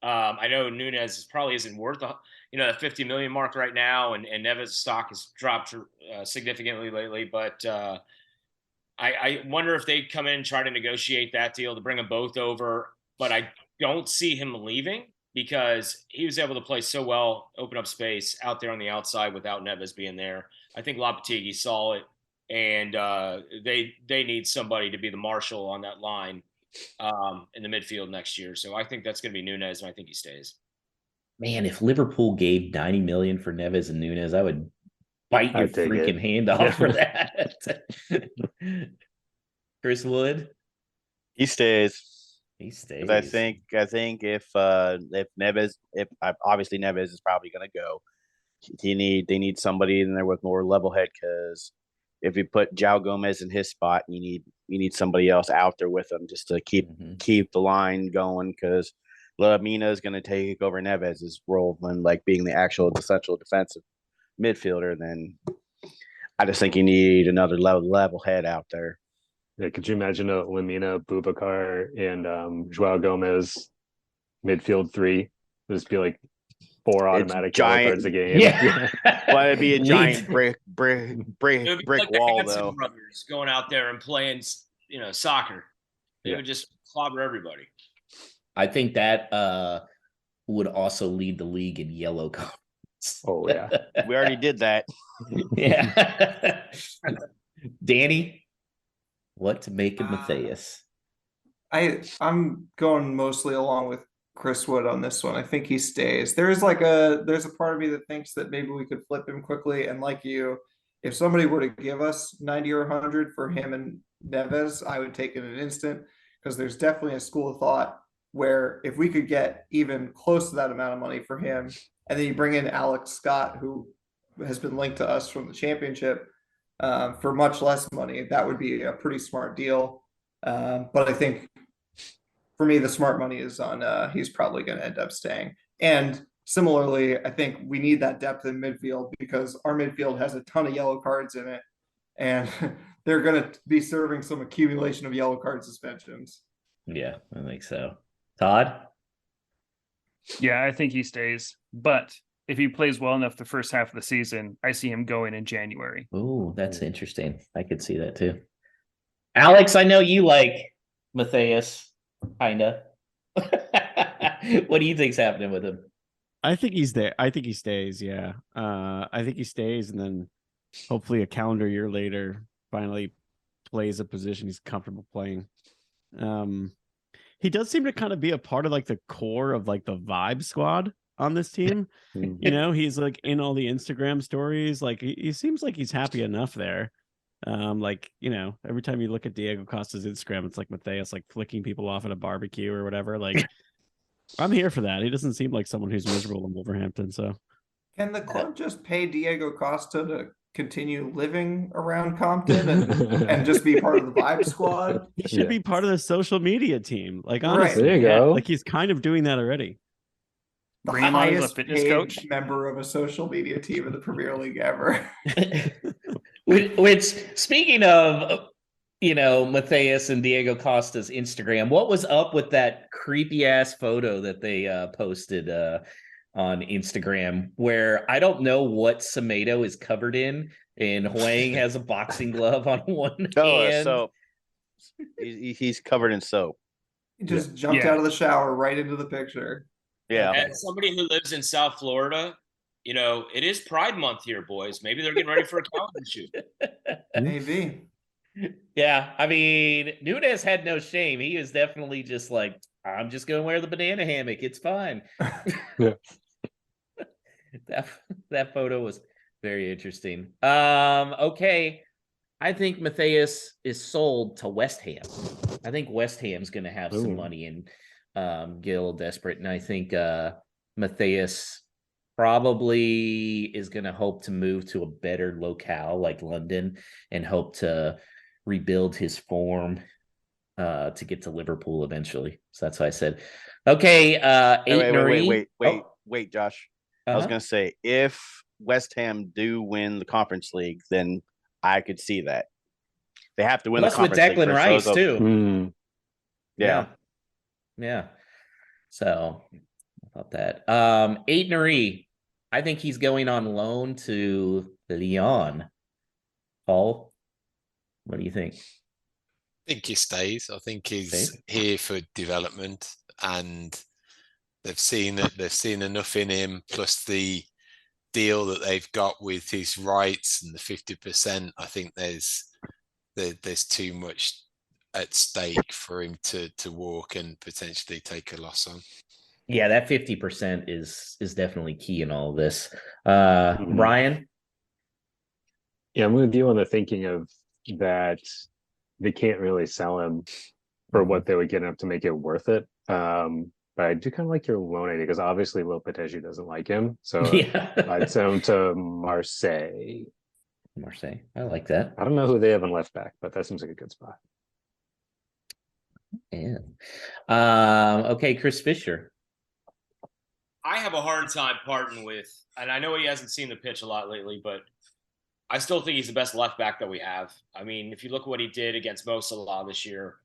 [SPEAKER 5] I know Nunes probably isn't worth the 50 million mark right now, and Neves' stock has dropped significantly lately. But I wonder if they come in and try to negotiate that deal to bring them both over. But I don't see him leaving because he was able to play so well, open up space out there on the outside without Neves being there. I think Lopetegui saw it, and they need somebody to be the marshal on that line in the midfield next year. So I think that's going to be Nunes, and I think he stays.
[SPEAKER 1] Man, if Liverpool gave 90 million for Neves and Nunes, I would bite your freaking hand off for that. Chris Wood?
[SPEAKER 6] He stays.
[SPEAKER 1] He stays.
[SPEAKER 6] I think if Neves, obviously Neves is probably going to go, they need somebody in there with more level head, because if you put João Gomez in his spot, you need somebody else out there with him just to keep the line going, because Lamina is going to take over Neves' role when being the central defensive midfielder. Then I just think you need another level head out there.
[SPEAKER 4] Yeah, could you imagine a Lamina, Boubacar, and João Gomez midfield 3? Just be 4 automatic yellow cards a game.
[SPEAKER 1] Yeah.
[SPEAKER 6] But it'd be a giant brick wall, though.
[SPEAKER 5] Brothers going out there and playing, soccer. They would just clobber everybody.
[SPEAKER 1] I think that would also lead the league in yellow cards.
[SPEAKER 4] Oh yeah,
[SPEAKER 6] we already did that.
[SPEAKER 1] Yeah. Danny, what to make of Matheus?
[SPEAKER 7] I'm going mostly along with Chris Wood on this one. I think he stays. There's a part of me that thinks that maybe we could flip him quickly. And like you, if somebody were to give us 90 or 100 for him and Neves, I would take it in an instant, because there's definitely a school of thought where if we could get even close to that amount of money for him, and then you bring in Alex Scott, who has been linked to us from the championship for much less money, that would be a pretty smart deal. But I think for me, the smart money is on he's probably going to end up staying. And similarly, I think we need that depth in midfield because our midfield has a ton of yellow cards in it, and they're going to be serving some accumulation of yellow card suspensions.
[SPEAKER 1] Yeah, I think so. Todd?
[SPEAKER 8] Yeah, I think he stays. But if he plays well enough the first half of the season, I see him going in January.
[SPEAKER 1] Ooh, that's interesting. I could see that too. Alex, I know you like Matthias, kinda. What do you think's happening with him?
[SPEAKER 3] I think he's there. I think he stays. Yeah. I think he stays, and then hopefully a calendar year later, finally plays a position he's comfortable playing. He does seem to kind of be a part of like the core of like the vibe squad on this team. You know, he's like in all the Instagram stories. Like he seems like he's happy enough there. Like, you know, every time you look at Diego Costa's Instagram, it's like Matthias like flicking people off at a barbecue or whatever. Like, I'm here for that. He doesn't seem like someone who's miserable in Wolverhampton. So,
[SPEAKER 7] can the club just pay Diego Costa to continue living around Compton and just be part of the vibe squad?
[SPEAKER 3] he should be part of the social media team. Like, honestly,
[SPEAKER 4] there you go.
[SPEAKER 3] Like he's kind of doing that already.
[SPEAKER 7] The
[SPEAKER 8] Bring him on as a
[SPEAKER 7] highest
[SPEAKER 8] fitness
[SPEAKER 7] paid
[SPEAKER 8] coach?
[SPEAKER 7] member of a social media team in the Premier League ever.
[SPEAKER 1] Which, speaking of, you know, Matthias and Diego Costa's Instagram, what was up with that creepy ass photo that they posted on Instagram where I don't know what Semedo is covered in, and Huang has a boxing glove on one hand.
[SPEAKER 6] So he's covered in soap.
[SPEAKER 7] He just jumped out of the shower right into the picture.
[SPEAKER 6] Yeah.
[SPEAKER 5] As somebody who lives in South Florida, you know, it is Pride Month here, boys. Maybe they're getting ready for a calendar shoot.
[SPEAKER 7] Maybe.
[SPEAKER 1] Yeah, I mean, Nunes had no shame. He was definitely just like, I'm just going to wear the banana hammock. It's fine.
[SPEAKER 4] Yeah.
[SPEAKER 1] That photo was very interesting. Okay. I think Matthias is sold to West Ham. I think West Ham's going to have some money and get a little desperate. And I think Matthias probably is going to hope to move to a better locale like London and hope to rebuild his form to get to Liverpool eventually. So that's why I said, okay.
[SPEAKER 6] Wait, Josh. I was going to say, if West Ham do win the Conference League, then I could see that. They have to win the Conference League.
[SPEAKER 1] With Declan Rice too.
[SPEAKER 6] Yeah.
[SPEAKER 1] So I thought that. Aitnery, I think he's going on loan to Lyon. Paul, what do you think?
[SPEAKER 2] I think he stays. I think he's here for development, and they've seen enough in him, plus the deal that they've got with his rights and the 50%. I think there's too much at stake for him to walk and potentially take a loss on.
[SPEAKER 1] Yeah, that 50% is definitely key in all of this. Brian?
[SPEAKER 4] Yeah, I'm with you on the thinking of that they can't really sell him for what they would get him to make it worth it. But I do kind of like your loan idea because obviously Lopetegui doesn't like him. So I'd send him to Marseille.
[SPEAKER 1] I like that.
[SPEAKER 4] I don't know who they have on left back, but that seems like a good spot.
[SPEAKER 1] Yeah. Okay, Chris Fischer.
[SPEAKER 5] I have a hard time parting with, and I know he hasn't seen the pitch a lot lately, but I still think he's the best left back that we have. I mean, if you look at what he did against Mo Salah this year,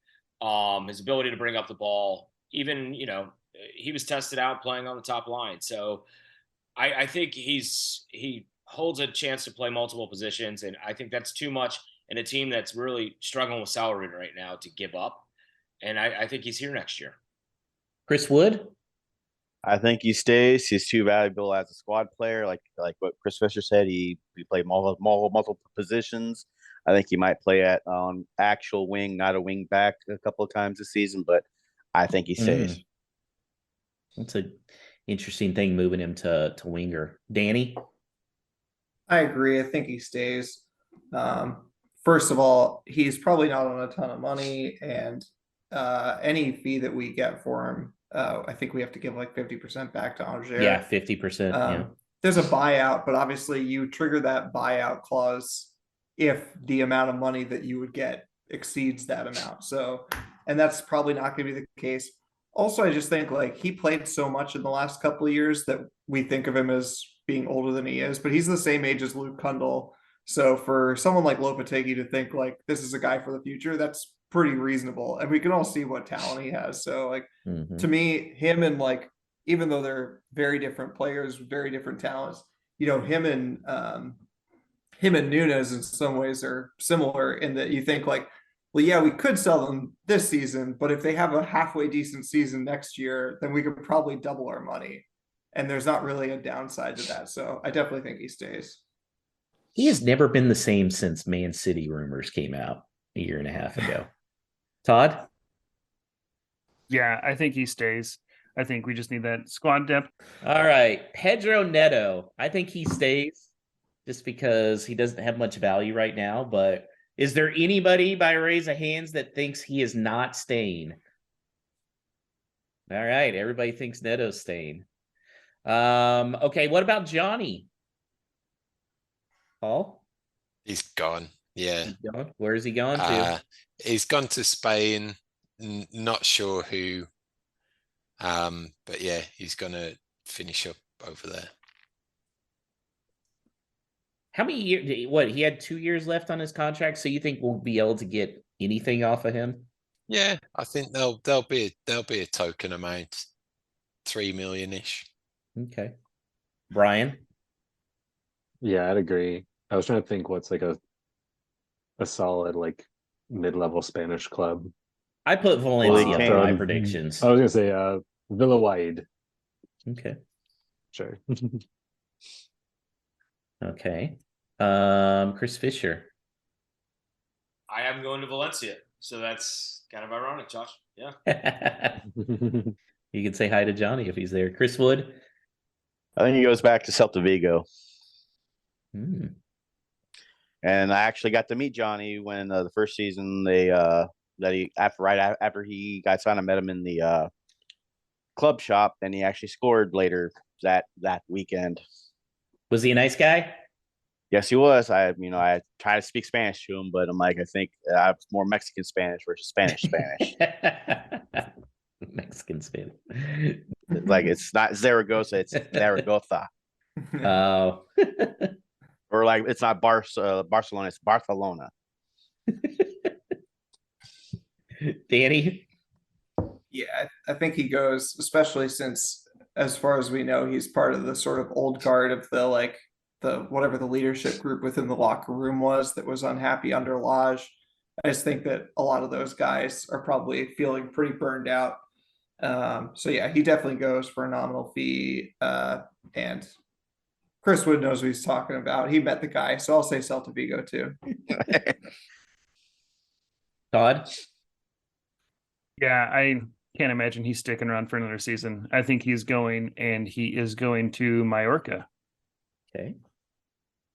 [SPEAKER 5] his ability to bring up the ball, even, you know, he was tested out playing on the top line. So I think he holds a chance to play multiple positions, and I think that's too much in a team that's really struggling with salary right now to give up. And I think he's here next year.
[SPEAKER 1] Chris Wood?
[SPEAKER 6] I think he stays. He's too valuable as a squad player. Like what Chris Fischer said, he played multiple positions. I think he might play on actual wing, not a wing back, a couple of times this season, but I think he stays.
[SPEAKER 1] That's an interesting thing, moving him to winger. Danny?
[SPEAKER 7] I agree. I think he stays. First of all, he's probably not on a ton of money, and any fee that we get for him, I think we have to give like 50% back to Angers.
[SPEAKER 1] Yeah, 50%.
[SPEAKER 7] there's a buyout, but obviously you trigger that buyout clause if the amount of money that you would get exceeds that amount. So, and that's probably not going to be the case. Also, I just think like he played so much in the last couple of years that we think of him as being older than he is, but he's the same age as Luke Kundle. So for someone like Lopetegui to think like this is a guy for the future, that's pretty reasonable. And we can all see what talent he has. So like to me, him and like, even though they're very different players, very different talents, you know, him and Nunes in some ways are similar in that you think like, well, yeah, we could sell them this season, but if they have a halfway decent season next year, then we could probably double our money. And there's not really a downside to that. So I definitely think he stays.
[SPEAKER 1] He has never been the same since Man City rumors came out a year and a half ago. Todd?
[SPEAKER 8] Yeah, I think he stays. I think we just need that squad depth.
[SPEAKER 1] All right. Pedro Neto. I think he stays just because he doesn't have much value right now. But is there anybody by raise of hands that thinks he is not staying? All right. Everybody thinks Neto's staying. Okay. What about Johnny? Paul?
[SPEAKER 2] He's gone. Yeah.
[SPEAKER 1] He's gone? Where is he going to?
[SPEAKER 2] He's gone to Spain. Not sure who. But yeah, he's gonna finish up over there.
[SPEAKER 1] How many years? What, he had 2 years left on his contract, so you think we'll be able to get anything off of him?
[SPEAKER 2] Yeah, I think there'll be a token amount, 3 million-ish.
[SPEAKER 1] Okay, Brian.
[SPEAKER 4] Yeah, I'd agree. I was trying to think what's like a solid like mid-level Spanish club.
[SPEAKER 1] I put Valencia for my
[SPEAKER 4] Wow.
[SPEAKER 1] predictions.
[SPEAKER 4] I was gonna say Villa-Wide.
[SPEAKER 1] Okay.
[SPEAKER 4] Sure.
[SPEAKER 1] Okay. Chris Fischer.
[SPEAKER 5] I am going to Valencia, so that's kind of ironic, Josh. Yeah.
[SPEAKER 1] You can say hi to Johnny if he's there. Chris Wood.
[SPEAKER 6] I think he goes back to Celta Vigo.
[SPEAKER 1] Hmm.
[SPEAKER 6] And I actually got to meet Johnny when the first season they after he got signed. I met him in the club shop, and he actually scored later that weekend.
[SPEAKER 1] Was he a nice guy?
[SPEAKER 6] Yes, he was. I try to speak Spanish to him, but I'm like, I think it's more Mexican Spanish versus Spanish.
[SPEAKER 1] Mexican Spanish.
[SPEAKER 6] Like it's not Zaragoza, it's Zaragoza.
[SPEAKER 1] Oh.
[SPEAKER 6] Or like it's not Barcelona, it's Barcelona.
[SPEAKER 1] Danny?
[SPEAKER 7] Yeah, I think he goes, especially since, as far as we know, he's part of the sort of old guard of the whatever the leadership group within the locker room was that was unhappy under Lodge. I just think that a lot of those guys are probably feeling pretty burned out. So yeah, he definitely goes for a nominal fee. And Chris Wood knows what he's talking about. He met the guy, so I'll say Celta Vigo too.
[SPEAKER 1] Todd?
[SPEAKER 8] Yeah, I can't imagine he's sticking around for another season. I think he's going, and he is going to Mallorca.
[SPEAKER 1] Okay.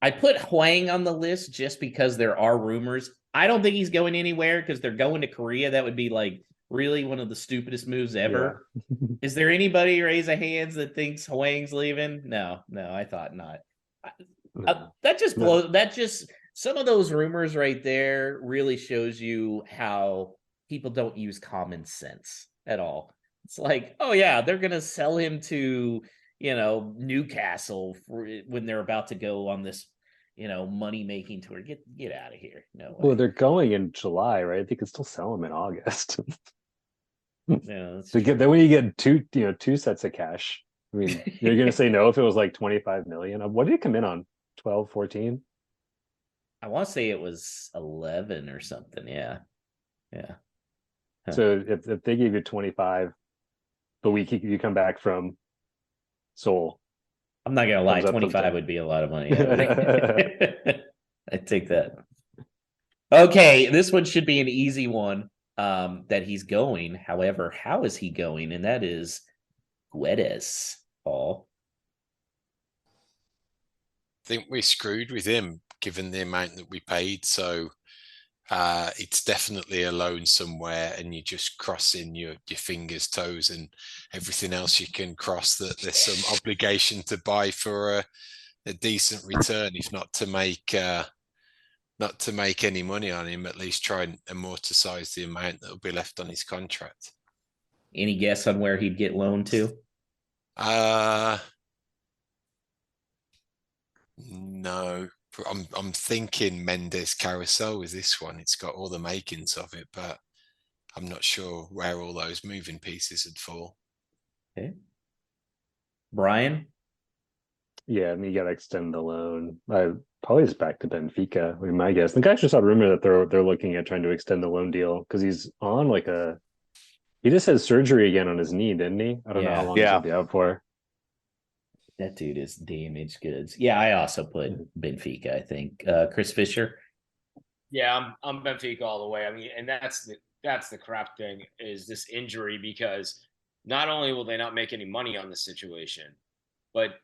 [SPEAKER 1] I put Hwang on the list just because there are rumors. I don't think he's going anywhere because they're going to Korea. That would be like really one of the stupidest moves ever. Yeah. Is there anybody raise a hands that thinks Hwang's leaving? No, I thought not. That just blows. No. That just, some of those rumors right there really shows you how people don't use common sense at all. It's like, oh yeah, they're going to sell him to, Newcastle when they're about to go on this, money-making tour. Get out of here. No way.
[SPEAKER 4] Well, they're going in July, right? They can still sell them in August.
[SPEAKER 1] Yeah,
[SPEAKER 4] then when you get two sets of cash, I mean, you're going to say no if it was like 25 million. What did it come in on? 12, 14?
[SPEAKER 1] I want to say it was 11 or something. Yeah. Huh.
[SPEAKER 4] So if they gave you 25 the week you come back from Seoul,
[SPEAKER 1] I'm not gonna lie, 25 would be a lot of money. I'd take that. Okay, this one should be an easy one. That he's going. However, how is he going? And that is Guedes, Paul.
[SPEAKER 2] I think we're screwed with him given the amount that we paid. So It's definitely a loan somewhere, and you're just crossing your fingers, toes, and everything else you can cross that there's some obligation to buy for a decent return, if not to make any money on him, at least try and amortize the amount that will be left on his contract.
[SPEAKER 1] Any guess on where he'd get loaned to?
[SPEAKER 2] No. I'm thinking Mendes Carousel with this one. It's got all the makings of it, but I'm not sure where all those moving pieces would fall.
[SPEAKER 1] Okay. Brian?
[SPEAKER 4] Yeah, I mean, you got to extend the loan. Probably just back to Benfica, would be my guess. The guy just saw a rumor that they're looking at trying to extend the loan deal because he's on he just had surgery again on his knee, didn't he? I don't know how long he'll be out for.
[SPEAKER 1] That dude is damaged goods. Yeah, I also put Benfica, I think. Chris Fischer?
[SPEAKER 5] Yeah, I'm Benfica all the way. I mean, and that's the crap thing is this injury, because not only will they not make any money on this situation, but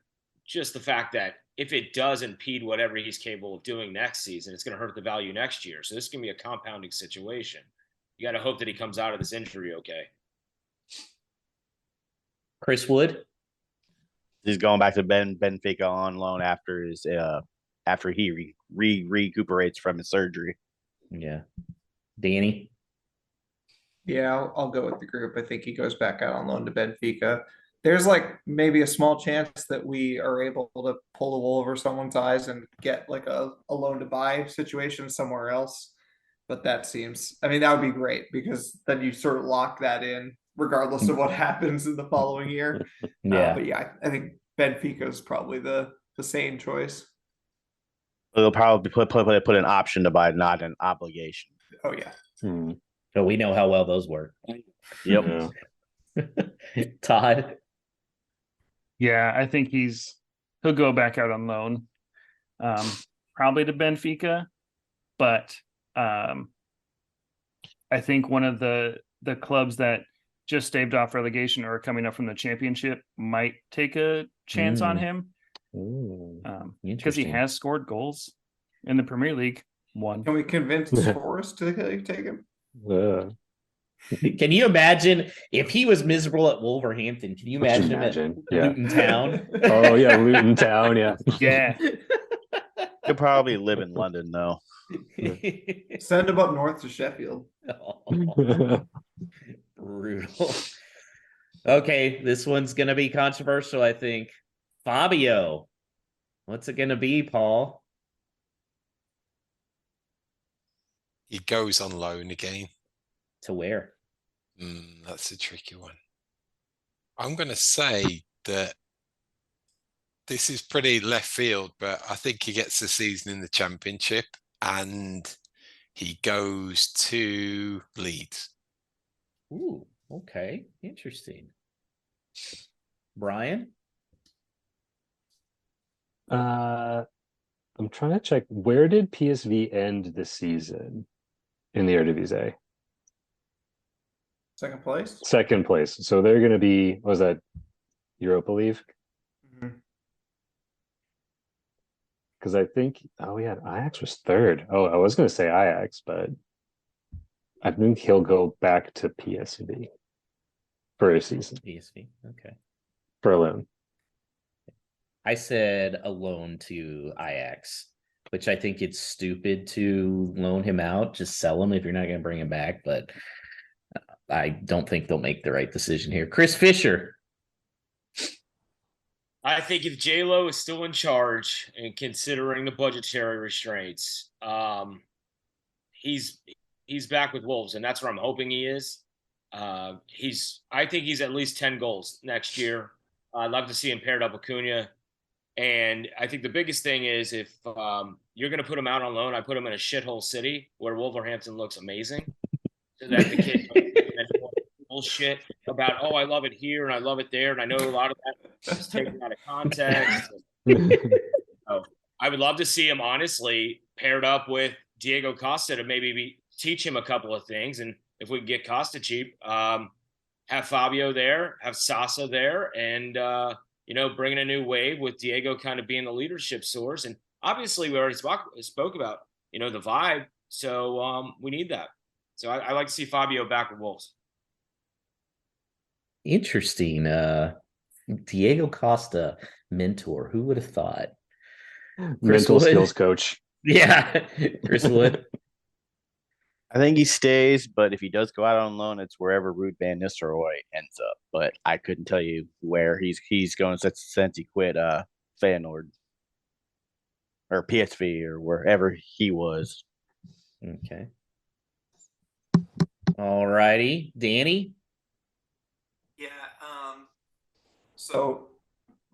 [SPEAKER 5] just the fact that if it does impede whatever he's capable of doing next season, it's going to hurt the value next year. So this can be a compounding situation. You got to hope that he comes out of this injury okay.
[SPEAKER 1] Chris Wood?
[SPEAKER 6] He's going back to Benfica on loan after he recuperates from his surgery.
[SPEAKER 1] Yeah. Danny?
[SPEAKER 7] Yeah, I'll go with the group. I think he goes back out on loan to Benfica. There's maybe a small chance that we are able to pull the wool over someone's eyes and get a loan to buy situation somewhere else. But that would be great, because then you sort of lock that in regardless of what happens in the following year.
[SPEAKER 1] Yeah.
[SPEAKER 7] But yeah, I think Benfica is probably the sane choice.
[SPEAKER 6] They'll probably put an option to buy, not an obligation.
[SPEAKER 7] Oh yeah.
[SPEAKER 1] So we know how well those work.
[SPEAKER 6] Yep.
[SPEAKER 1] Todd?
[SPEAKER 8] Yeah, I think he'll go back out on loan. Probably to Benfica, but I think one of the clubs that just staved off relegation or coming up from the championship might take a chance on him. Because he has scored goals in the Premier League. One.
[SPEAKER 7] Can we convince Forrest to take him?
[SPEAKER 1] Can you imagine if he was miserable at Wolverhampton? Can you imagine him at Luton Town?
[SPEAKER 4] Oh yeah, Luton Town. Yeah.
[SPEAKER 8] Yeah.
[SPEAKER 6] He'll probably live in London though.
[SPEAKER 7] Send him up north to Sheffield.
[SPEAKER 1] Brutal. Okay, this one's gonna be controversial, I think. Fabio, what's it gonna be, Paul?
[SPEAKER 2] He goes on loan again.
[SPEAKER 1] To where?
[SPEAKER 2] That's a tricky one. I'm going to say that this is pretty left field, but I think he gets the season in the Championship and he goes to Leeds.
[SPEAKER 1] Ooh, okay. Interesting. Brian?
[SPEAKER 4] I'm trying to check, where did PSV end the season in the Eredivisie?
[SPEAKER 7] Second place.
[SPEAKER 4] Second place. So they're going to be, what was that, Europa League? Because I think, Ajax was third. Oh, I was going to say Ajax, but I think he'll go back to PSV for a season.
[SPEAKER 1] PSV, okay.
[SPEAKER 4] For a loan.
[SPEAKER 1] I said a loan to Ajax, which I think it's stupid to loan him out. Just sell him if you're not going to bring him back. But I don't think they'll make the right decision here. Chris Fischer.
[SPEAKER 5] I think if J-Lo is still in charge and considering the budgetary restraints, he's back with Wolves, and that's where I'm hoping he is. I think he's at least 10 goals next year. I'd love to see him paired up with Cunha. And I think the biggest thing is if you're going to put him out on loan, I put him in a shithole city where Wolverhampton looks amazing. So that the kid bullshit about, oh, I love it here and I love it there. And I know a lot of that is taken out of context. So I would love to see him, honestly, paired up with Diego Costa to maybe teach him a couple of things. And if we can get Costa cheap, have Fabio there, have Sasa there, and bringing a new wave with Diego kind of being the leadership source. And obviously we already spoke about, the vibe. So we need that. So I like to see Fabio back with Wolves.
[SPEAKER 1] Interesting. Diego Costa, mentor. Who would have thought? Chris
[SPEAKER 4] Mental
[SPEAKER 1] Wood?
[SPEAKER 4] skills coach.
[SPEAKER 1] Yeah, Chris Wood.
[SPEAKER 6] I think he stays, but if he does go out on loan, it's wherever Ruud van Nistelrooy ends up. But I couldn't tell you where he's going since he quit Feyenoord or PSV or wherever he was.
[SPEAKER 1] Okay. All righty, Danny.
[SPEAKER 7] Yeah. So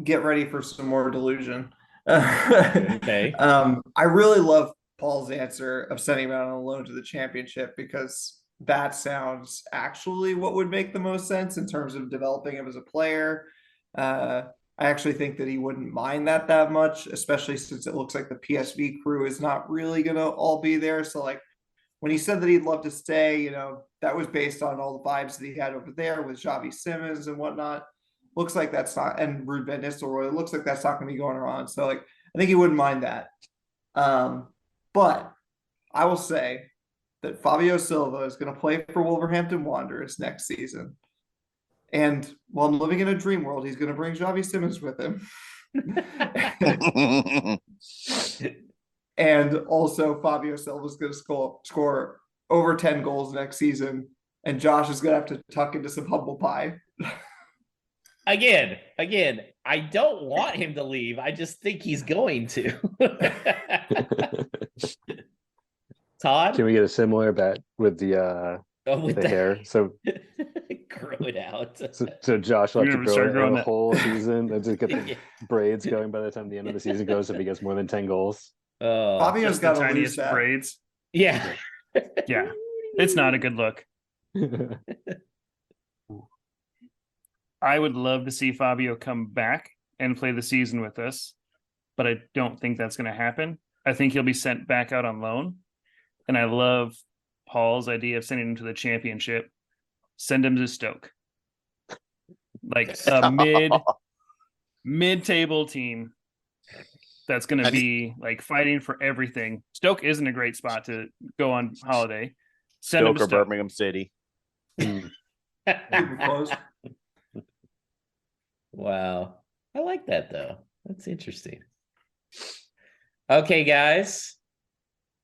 [SPEAKER 7] get ready for some more delusion.
[SPEAKER 1] Okay.
[SPEAKER 7] I really love Paul's answer of sending him out on a loan to the championship because that sounds actually what would make the most sense in terms of developing him as a player. I actually think that he wouldn't mind that much, especially since it looks like the PSV crew is not really going to all be there. So like when he said that he'd love to stay, that was based on all the vibes that he had over there with Xavi Simons and whatnot. Looks like that's not, and Ruud van Nistelrooy, it looks like that's not going to be going on. So like, I think he wouldn't mind that. But I will say that Fabio Silva is going to play for Wolverhampton Wanderers next season. And while I'm living in a dream world, he's going to bring Xavi Simons with him. And also Fabio Silva is going to score over 10 goals next season. And Josh is going to have to tuck into some humble pie.
[SPEAKER 1] Again, I don't want him to leave. I just think he's going to. Todd?
[SPEAKER 4] Can we get a similar bet with the hair? So
[SPEAKER 1] grow it out.
[SPEAKER 4] So Josh will have
[SPEAKER 8] You're
[SPEAKER 4] to
[SPEAKER 8] gonna start
[SPEAKER 4] grow it
[SPEAKER 8] growing
[SPEAKER 4] the
[SPEAKER 8] that.
[SPEAKER 4] whole season and just get the
[SPEAKER 1] Yeah.
[SPEAKER 4] braids going by the time the end of the season goes if he gets more than 10 goals.
[SPEAKER 7] Fabio's
[SPEAKER 8] Just the
[SPEAKER 7] got to lose
[SPEAKER 8] tiniest
[SPEAKER 7] that.
[SPEAKER 8] braids.
[SPEAKER 1] Yeah.
[SPEAKER 8] Yeah, it's not a good look. I would love to see Fabio come back and play the season with us, but I don't think that's going to happen. I think he'll be sent back out on loan. And I love Paul's idea of sending him to the championship. Send him to Stoke. Like a mid-table team that's going to be like fighting for everything. Stoke isn't a great spot to go on holiday. Send him
[SPEAKER 6] Stoke
[SPEAKER 8] to
[SPEAKER 6] or
[SPEAKER 8] Stoke.
[SPEAKER 6] Birmingham City.
[SPEAKER 7] Super close.
[SPEAKER 1] Wow. I like that though. That's interesting. Okay, guys.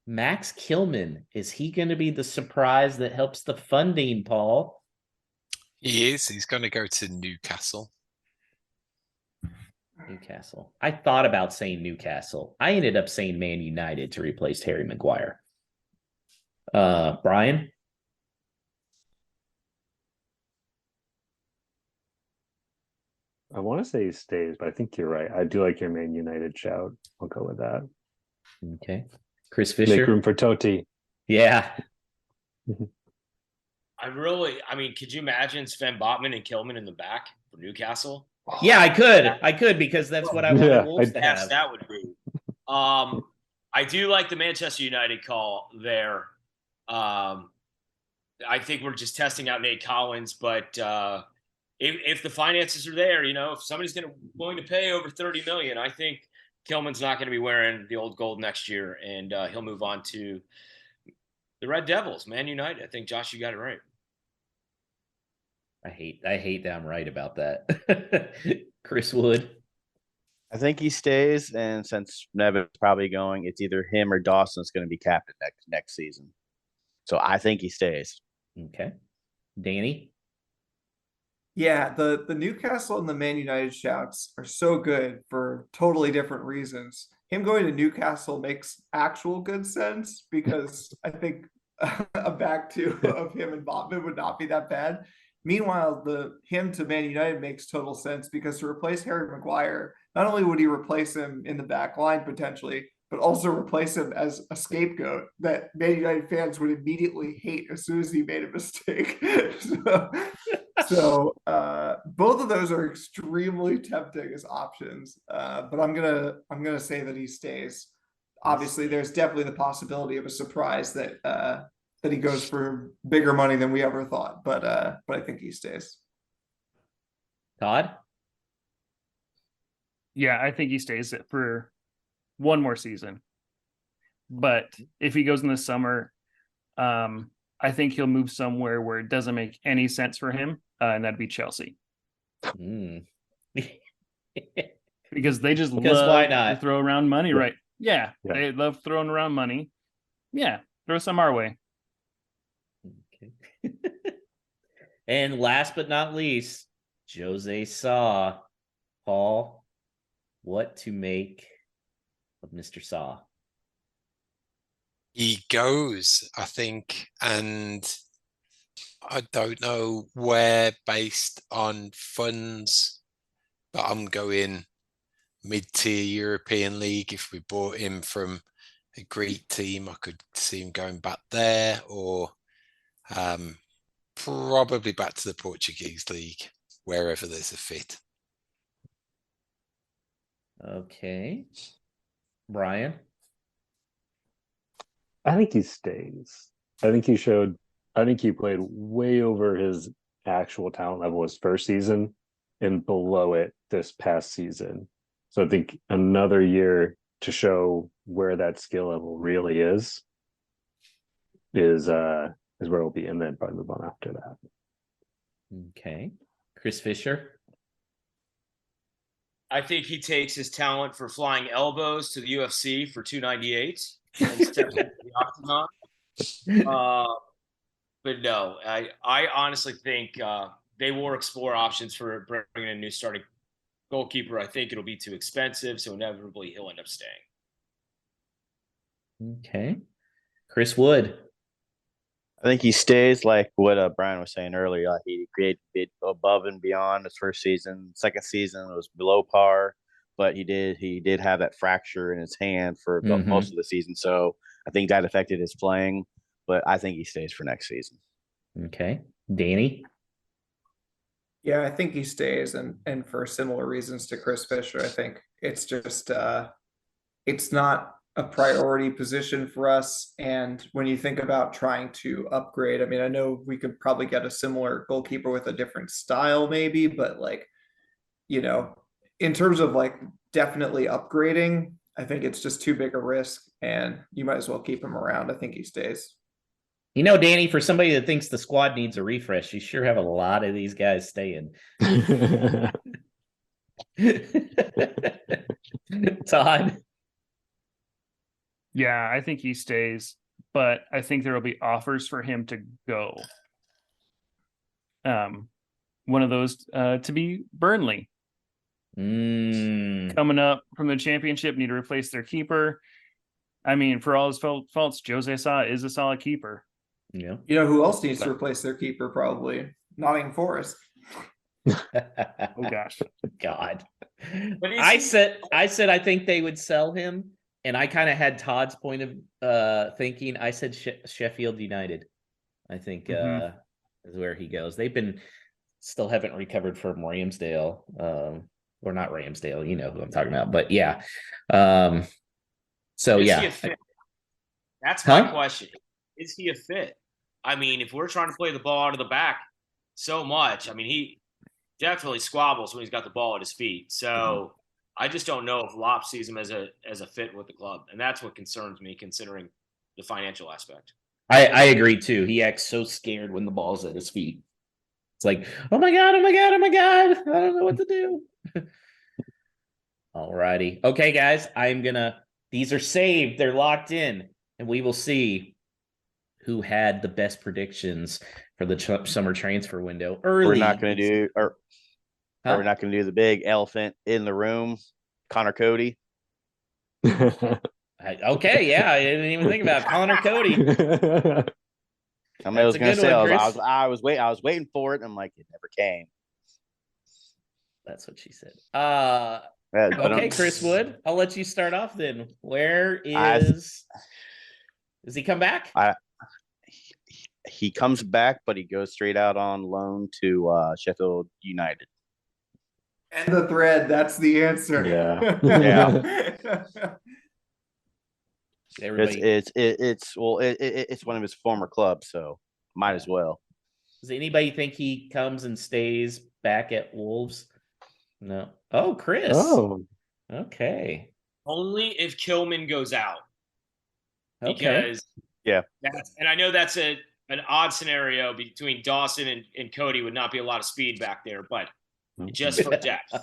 [SPEAKER 1] Max Kilman, is he going to be the surprise that helps the funding, Paul?
[SPEAKER 2] He is. He's going to go to Newcastle.
[SPEAKER 1] Newcastle. I thought about saying Newcastle. I ended up saying Man United to replace Harry Maguire. Brian?
[SPEAKER 4] I want to say he stays, but I think you're right. I do like your Man United shout. I'll go with that.
[SPEAKER 1] Okay. Chris Fischer?
[SPEAKER 4] Make room for Totti.
[SPEAKER 1] Yeah.
[SPEAKER 5] I mean, could you imagine Sven Botman and Kilman in the back for Newcastle?
[SPEAKER 1] Yeah, I could because that's what I wanted Wolves to
[SPEAKER 5] Yes,
[SPEAKER 1] have.
[SPEAKER 5] that would be. I do like the Manchester United call there. I think we're just testing out Nate Collins, but if the finances are there, if somebody's willing to pay over 30 million, I think Kilman's not going to be wearing the old gold next year, and he'll move on to the Red Devils, Man United. I think Josh, you got it right.
[SPEAKER 1] I hate that I'm right about that. Chris Wood.
[SPEAKER 6] I think he stays, and since Nevin's probably going, it's either him or Dawson's going to be captain next season. So I think he stays.
[SPEAKER 1] Okay. Danny?
[SPEAKER 7] Yeah, the Newcastle and the Man United shouts are so good for totally different reasons. Him going to Newcastle makes actual good sense because I think a back two of him and Botman would not be that bad. Meanwhile, him to Man United makes total sense because to replace Harry Maguire, not only would he replace him in the back line potentially, but also replace him as a scapegoat that Man United fans would immediately hate as soon as he made a mistake. So both of those are extremely tempting as options. But I'm gonna say that he stays. Obviously, there's definitely the possibility of a surprise that he goes for bigger money than we ever thought. But I think he stays.
[SPEAKER 1] Todd?
[SPEAKER 8] Yeah, I think he stays it for one more season. But if he goes in the summer, I think he'll move somewhere where it doesn't make any sense for him, and that'd be Chelsea. Because they just
[SPEAKER 1] Because
[SPEAKER 8] love
[SPEAKER 1] why not?
[SPEAKER 8] to throw around money,
[SPEAKER 4] Yeah.
[SPEAKER 8] right? Yeah,
[SPEAKER 4] Yeah.
[SPEAKER 8] they love throwing around money. Yeah, throw some our way.
[SPEAKER 1] Okay. And last but not least, Jose Saw. Paul, what to make of Mr. Saw?
[SPEAKER 2] He goes, I think, and I don't know where based on funds, but I'm going mid-tier European League. If we bought him from a Greek team, I could see him going back there, or probably back to the Portuguese league, wherever there's a fit.
[SPEAKER 1] Okay. Brian?
[SPEAKER 4] I think he stays. I think he played way over his actual talent level his first season and below it this past season. So I think another year to show where that skill level really is where it'll be, and then probably move on after that.
[SPEAKER 1] Okay. Chris Fischer?
[SPEAKER 5] I think he takes his talent for flying elbows to the UFC for 298 and steps into the octagon. But no, I honestly think they will explore options for bringing a new starting goalkeeper. I think it'll be too expensive, so inevitably he'll end up staying.
[SPEAKER 1] Okay. Chris Wood?
[SPEAKER 6] I think he stays, like what Brian was saying earlier. Like he created above and beyond his first season. Second season was below par, but he did have that fracture in his hand for most of the season. So I think that affected his playing. But I think he stays for next season.
[SPEAKER 1] Okay. Danny?
[SPEAKER 7] Yeah, I think he stays, and for similar reasons to Chris Fisher. I think it's just it's not a priority position for us. And when you think about trying to upgrade, I mean, I know we could probably get a similar goalkeeper with a different style, maybe, but like, you know, in terms of like definitely upgrading, I think it's just too big a risk, and you might as well keep him around. I think he stays.
[SPEAKER 1] You know, Danny, for somebody that thinks the squad needs a refresh, you sure have a lot of these guys staying. Todd?
[SPEAKER 8] Yeah, I think he stays, but I think there will be offers for him to go. One of those to be Burnley. Coming up from the championship, need to replace their keeper. I mean, for all his faults, Jose Sa is a solid keeper.
[SPEAKER 1] Yeah.
[SPEAKER 7] You know who else needs to replace their keeper? Probably Nottingham Forest.
[SPEAKER 8] Oh gosh.
[SPEAKER 1] God.
[SPEAKER 5] But
[SPEAKER 1] I said I think they would sell him, and I kind of had Todd's point of thinking. I said Sheffield United. I think is where he goes. They've still haven't recovered from Ramsdale. Or not Ramsdale, you know who I'm talking about. But yeah. So
[SPEAKER 5] is
[SPEAKER 1] yeah.
[SPEAKER 5] he a fit? That's my question. Is he a fit? I mean, if we're trying to play the ball out of the back so much, I mean, he definitely squabbles when he's got the ball at his feet. So I just don't know if Lop sees him as a fit with the club, and that's what concerns me, considering the financial aspect.
[SPEAKER 1] I agree too. He acts so scared when the ball's at his feet. It's like, oh my god, oh my god, oh my god, I don't know what to do. Alrighty, okay, guys, these are saved. They're locked in, and we will see who had the best predictions for the summer transfer window early.
[SPEAKER 6] We're not going to do, we're not going to do the big elephant in the room, Connor Cody.
[SPEAKER 1] Okay, yeah, I didn't even think about Connor Cody.
[SPEAKER 6] I was going to say, I was waiting for it. And I'm like, it never came.
[SPEAKER 1] That's what she said. Okay, Chris Wood, I'll let you start off then. Where does he come back?
[SPEAKER 6] He comes back, but he goes straight out on loan to Sheffield United.
[SPEAKER 7] And the thread, that's the answer.
[SPEAKER 4] Yeah.
[SPEAKER 6] Yeah.
[SPEAKER 1] Everybody.
[SPEAKER 6] It's one of his former clubs, so might as well.
[SPEAKER 1] Does anybody think he comes and stays back at Wolves? No. Oh, Chris.
[SPEAKER 4] Oh.
[SPEAKER 1] Okay.
[SPEAKER 5] Only if Kilman goes out.
[SPEAKER 1] Okay.
[SPEAKER 5] because
[SPEAKER 6] Yeah.
[SPEAKER 5] and I know that's an odd scenario between Dawson and Cody would not be a lot of speed back there, but just for depth.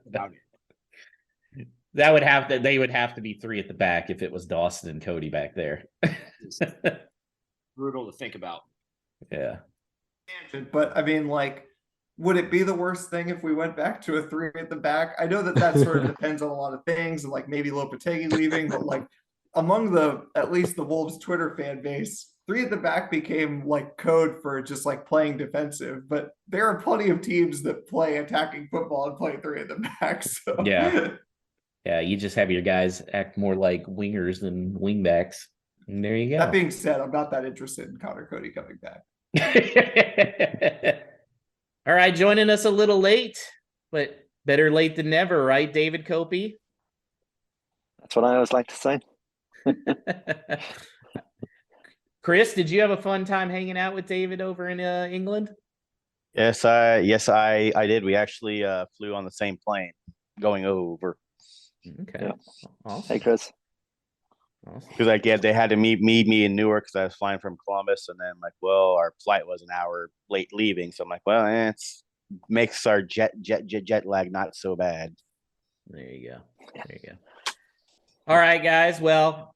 [SPEAKER 5] About it.
[SPEAKER 1] That would have to. They would have to be 3 at the back if it was Dawson and Cody back there.
[SPEAKER 5] Brutal to think about.
[SPEAKER 1] Yeah.
[SPEAKER 7] But I mean, like, would it be the worst thing if we went back to a 3 at the back? I know that sort of depends on a lot of things, and like maybe Lopetegui leaving, but like among at least the Wolves Twitter fan base, 3 at the back became like code for just like playing defensive. But there are plenty of teams that play attacking football and play 3 at the back. So
[SPEAKER 1] Yeah. Yeah, you just have your guys act more like wingers than wingbacks. And there you go.
[SPEAKER 7] That being said, I'm not that interested in Connor Cody coming back.
[SPEAKER 1] All right, joining us a little late, but better late than never, right, David Koppe?
[SPEAKER 9] That's what I always like to say.
[SPEAKER 1] Chris, did you have a fun time hanging out with David over in England?
[SPEAKER 6] Yes, I did. We actually flew on the same plane going over.
[SPEAKER 1] Okay.
[SPEAKER 9] Yeah.
[SPEAKER 1] Awesome.
[SPEAKER 9] Hey, Chris.
[SPEAKER 1] Awesome.
[SPEAKER 6] Because like, yeah, they had to meet me in Newark because I was flying from Columbus, and then like, well, our flight was an hour late leaving, so I'm like, well, it's makes our jet lag not so bad.
[SPEAKER 1] There you go. There you go. All right, guys. Well,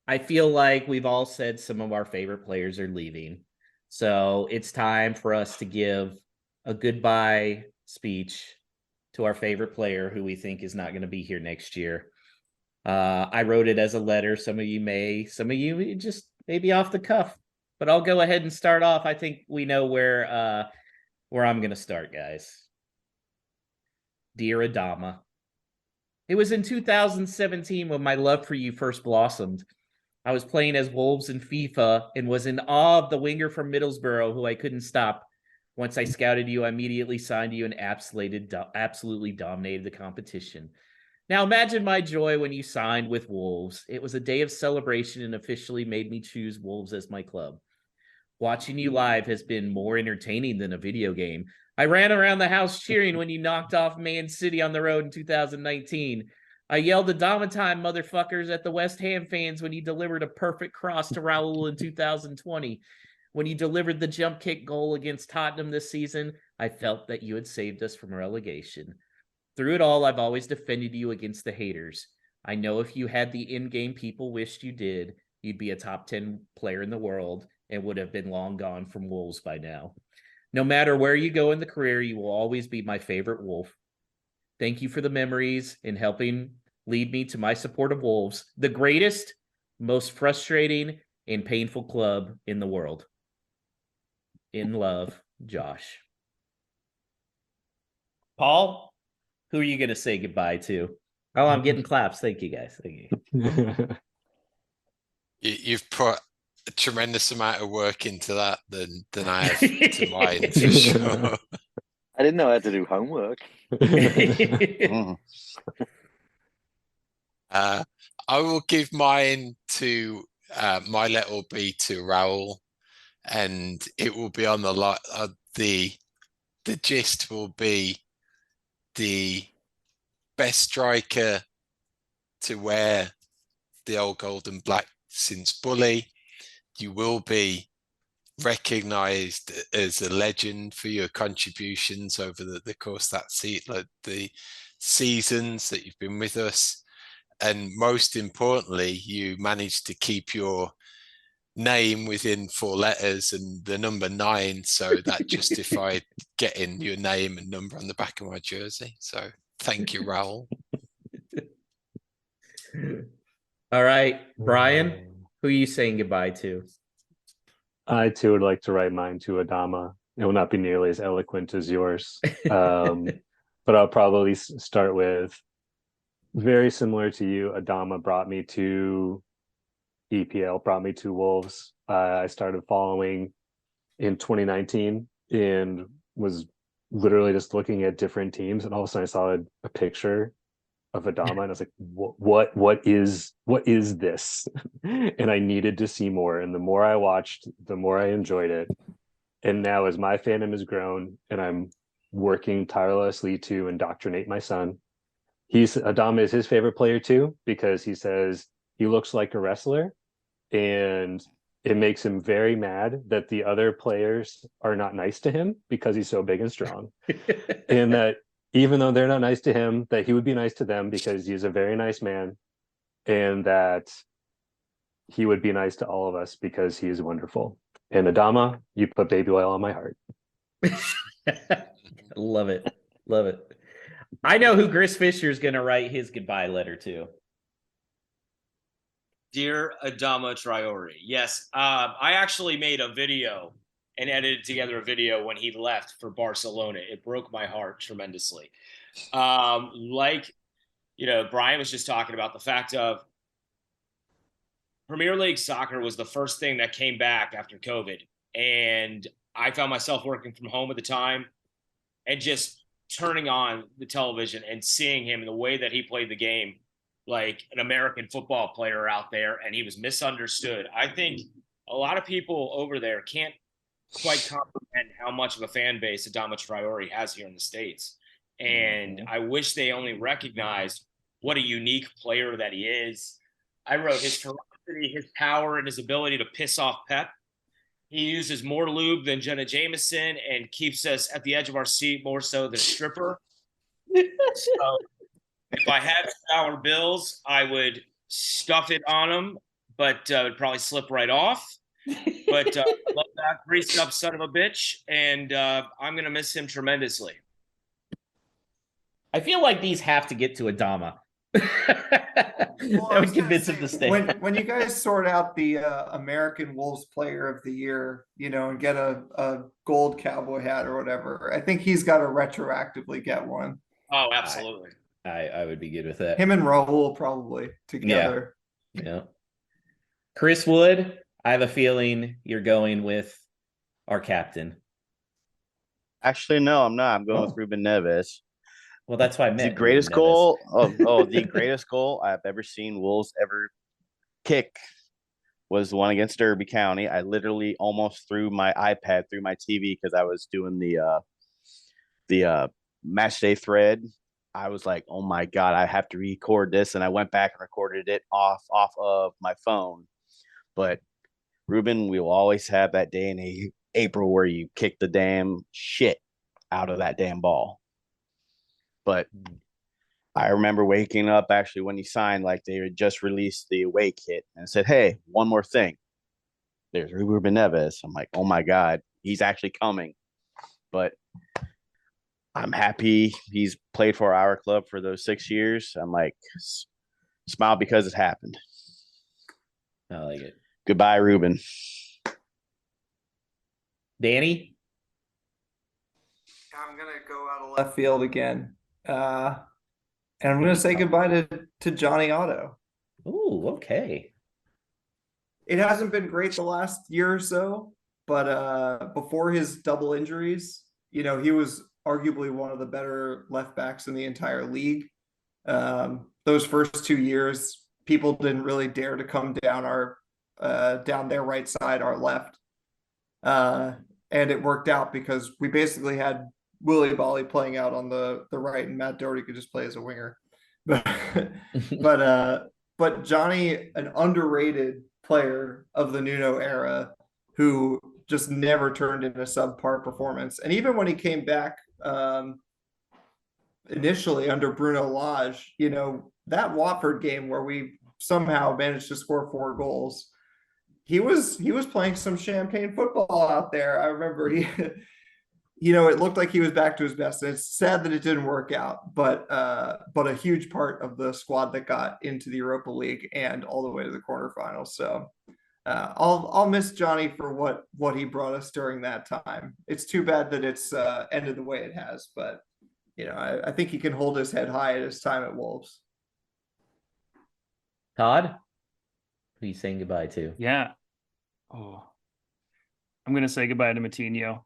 [SPEAKER 1] I feel like we've all said some of our favorite players are leaving, so it's time for us to give a goodbye speech to our favorite player who we think is not going to be here next year. I wrote it as a letter. Some of you just maybe off the cuff, but I'll go ahead and start off. I think we know where I'm going to start, guys. Dear Adama, it was in 2017 when my love for you first blossomed. I was playing as Wolves in FIFA and was in awe of the winger from Middlesbrough who I couldn't stop. Once I scouted you, I immediately signed you and absolutely dominated the competition. Now imagine my joy when you signed with Wolves. It was a day of celebration and officially made me choose Wolves as my club. Watching you live has been more entertaining than a video game. I ran around the house cheering when you knocked off Man City on the road in 2019. I yelled Adama time, motherfuckers, at the West Ham fans when you delivered a perfect cross to Raul in 2020. When you delivered the jump kick goal against Tottenham this season, I felt that you had saved us from relegation. Through it all, I've always defended you against the haters. I know if you had the in-game people wished you did, you'd be a top 10 player in the world and would have been long gone from Wolves by now. No matter where you go in the career, you will always be my favorite Wolf. Thank you for the memories and helping lead me to my support of Wolves, the greatest, most frustrating, and painful club in the world. In love, Josh. Paul, who are you going to say goodbye to? Oh, I'm getting claps. Thank you, guys. Thank you.
[SPEAKER 2] You've put a tremendous amount of work into that than I have to mine, for sure.
[SPEAKER 9] I didn't know I had to do homework.
[SPEAKER 2] I will give mine to my letter will be to Raul, and it will be on the gist will be the best striker to wear the old gold and black since Bully. You will be recognized as a legend for your contributions over the course of that the seasons that you've been with us. And most importantly, you managed to keep your name within 4 letters and the number 9. So that justified getting your name and number on the back of my jersey. So thank you, Raul.
[SPEAKER 1] All right, Brian, who are you saying goodbye to?
[SPEAKER 4] I too would like to write mine to Adama. It will not be nearly as eloquent as yours. But I'll probably start with, very similar to you, Adama brought me to EPL, brought me to Wolves. I started following in 2019 and was literally just looking at different teams, and all of a sudden I saw a picture of Adama and I was like, what is this? And I needed to see more, and the more I watched, the more I enjoyed it. And now as my fandom has grown and I'm working tirelessly to indoctrinate my son, Adama is his favorite player too, because he says he looks like a wrestler, and it makes him very mad that the other players are not nice to him because he's so big and strong. And that even though they're not nice to him, that he would be nice to them because he's a very nice man, and that he would be nice to all of us because he is wonderful. And Adama, you put baby oil on my heart.
[SPEAKER 1] Love it. Love it. I know who Chris Fisher is going to write his goodbye letter to.
[SPEAKER 5] Dear Adama Traore, yes, I actually made a video and edited together a video when he left for Barcelona. It broke my heart tremendously. Like, Brian was just talking about the fact of Premier League soccer was the first thing that came back after COVID. And I found myself working from home at the time and just turning on the television and seeing him and the way that he played the game like an American football player out there, and he was misunderstood. I think a lot of people over there can't quite comprehend how much of a fan base Adama Traore has here in the States. And I wish they only recognized what a unique player that he is. I wrote his ferocity, his power, and his ability to piss off Pep. He uses more lube than Jenna Jameson and keeps us at the edge of our seat more so than a stripper. So if I had $1 bills, I would stuff it on him, but it would probably slip right off. But I love that greased up son of a bitch, and I'm going to miss him tremendously.
[SPEAKER 1] I feel like these have to get to Adama. That would convince him to stay.
[SPEAKER 7] When you guys sort out the American Wolves Player of the Year, and get a gold cowboy hat or whatever, I think he's got to retroactively get one.
[SPEAKER 5] Oh, absolutely.
[SPEAKER 1] I would be good with that.
[SPEAKER 7] Him and Raul probably together.
[SPEAKER 1] Yeah. Chris Wood, I have a feeling you're going with our captain.
[SPEAKER 6] Actually, no, I'm not. I'm going with Ruben Neves.
[SPEAKER 1] Well, that's why I meant
[SPEAKER 6] the greatest goal. The greatest goal I've ever seen Wolves ever kick was the one against Derby County. I literally almost threw my iPad through my TV because I was doing the match day thread. I was like, oh my God, I have to record this. And I went back and recorded it off of my phone. But Ruben, we will always have that day in April where you kick the damn shit out of that damn ball. But I remember waking up actually when he signed, like they had just released the away kit and said, hey, one more thing. There's Ruben Neves. I'm like, oh my God, he's actually coming. But I'm happy he's played for our club for those 6 years. I'm like, smile because it happened.
[SPEAKER 1] I like it.
[SPEAKER 6] Goodbye, Ruben.
[SPEAKER 1] Danny?
[SPEAKER 7] I'm going to go out of left field again. And I'm going to say goodbye to Johnny Otto.
[SPEAKER 1] Ooh, okay.
[SPEAKER 7] It hasn't been great the last year or so, but before his double injuries, he was arguably one of the better left backs in the entire league. Those first 2 years, people didn't really dare to come down down their right side, our left. And it worked out because we basically had Willie Bolly playing out on the right, and Matt Doherty could just play as a winger. But Johnny, an underrated player of the Nuno era, who just never turned in a subpar performance. And even when he came back initially under Bruno Lage, that Watford game where we somehow managed to score 4 goals, he was playing some champagne football out there. I remember it looked like he was back to his best. And it's sad that it didn't work out, but a huge part of the squad that got into the Europa League and all the way to the quarterfinals. So I'll miss Johnny for what he brought us during that time. It's too bad that it's ended the way it has, but I think he can hold his head high at his time at Wolves.
[SPEAKER 1] Todd, who are you saying goodbye to?
[SPEAKER 8] Yeah. Oh, I'm going to say goodbye to Matinho.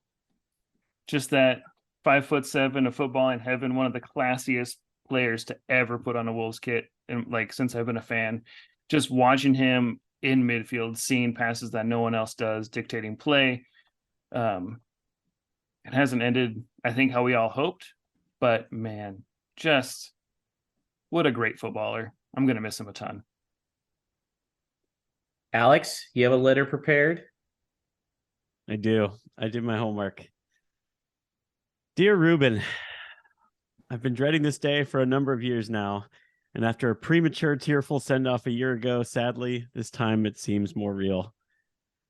[SPEAKER 8] Just that 5'7", a football in heaven, one of the classiest players to ever put on a Wolves kit. And since I've been a fan, just watching him in midfield, seeing passes that no one else does, dictating play. It hasn't ended, I think, how we all hoped, but man, just what a great footballer. I'm going to miss him a ton.
[SPEAKER 1] Alex, you have a letter prepared?
[SPEAKER 3] I do. I did my homework. Dear Ruben, I've been dreading this day for a number of years now, and after a premature, tearful send-off a year ago, sadly, this time it seems more real.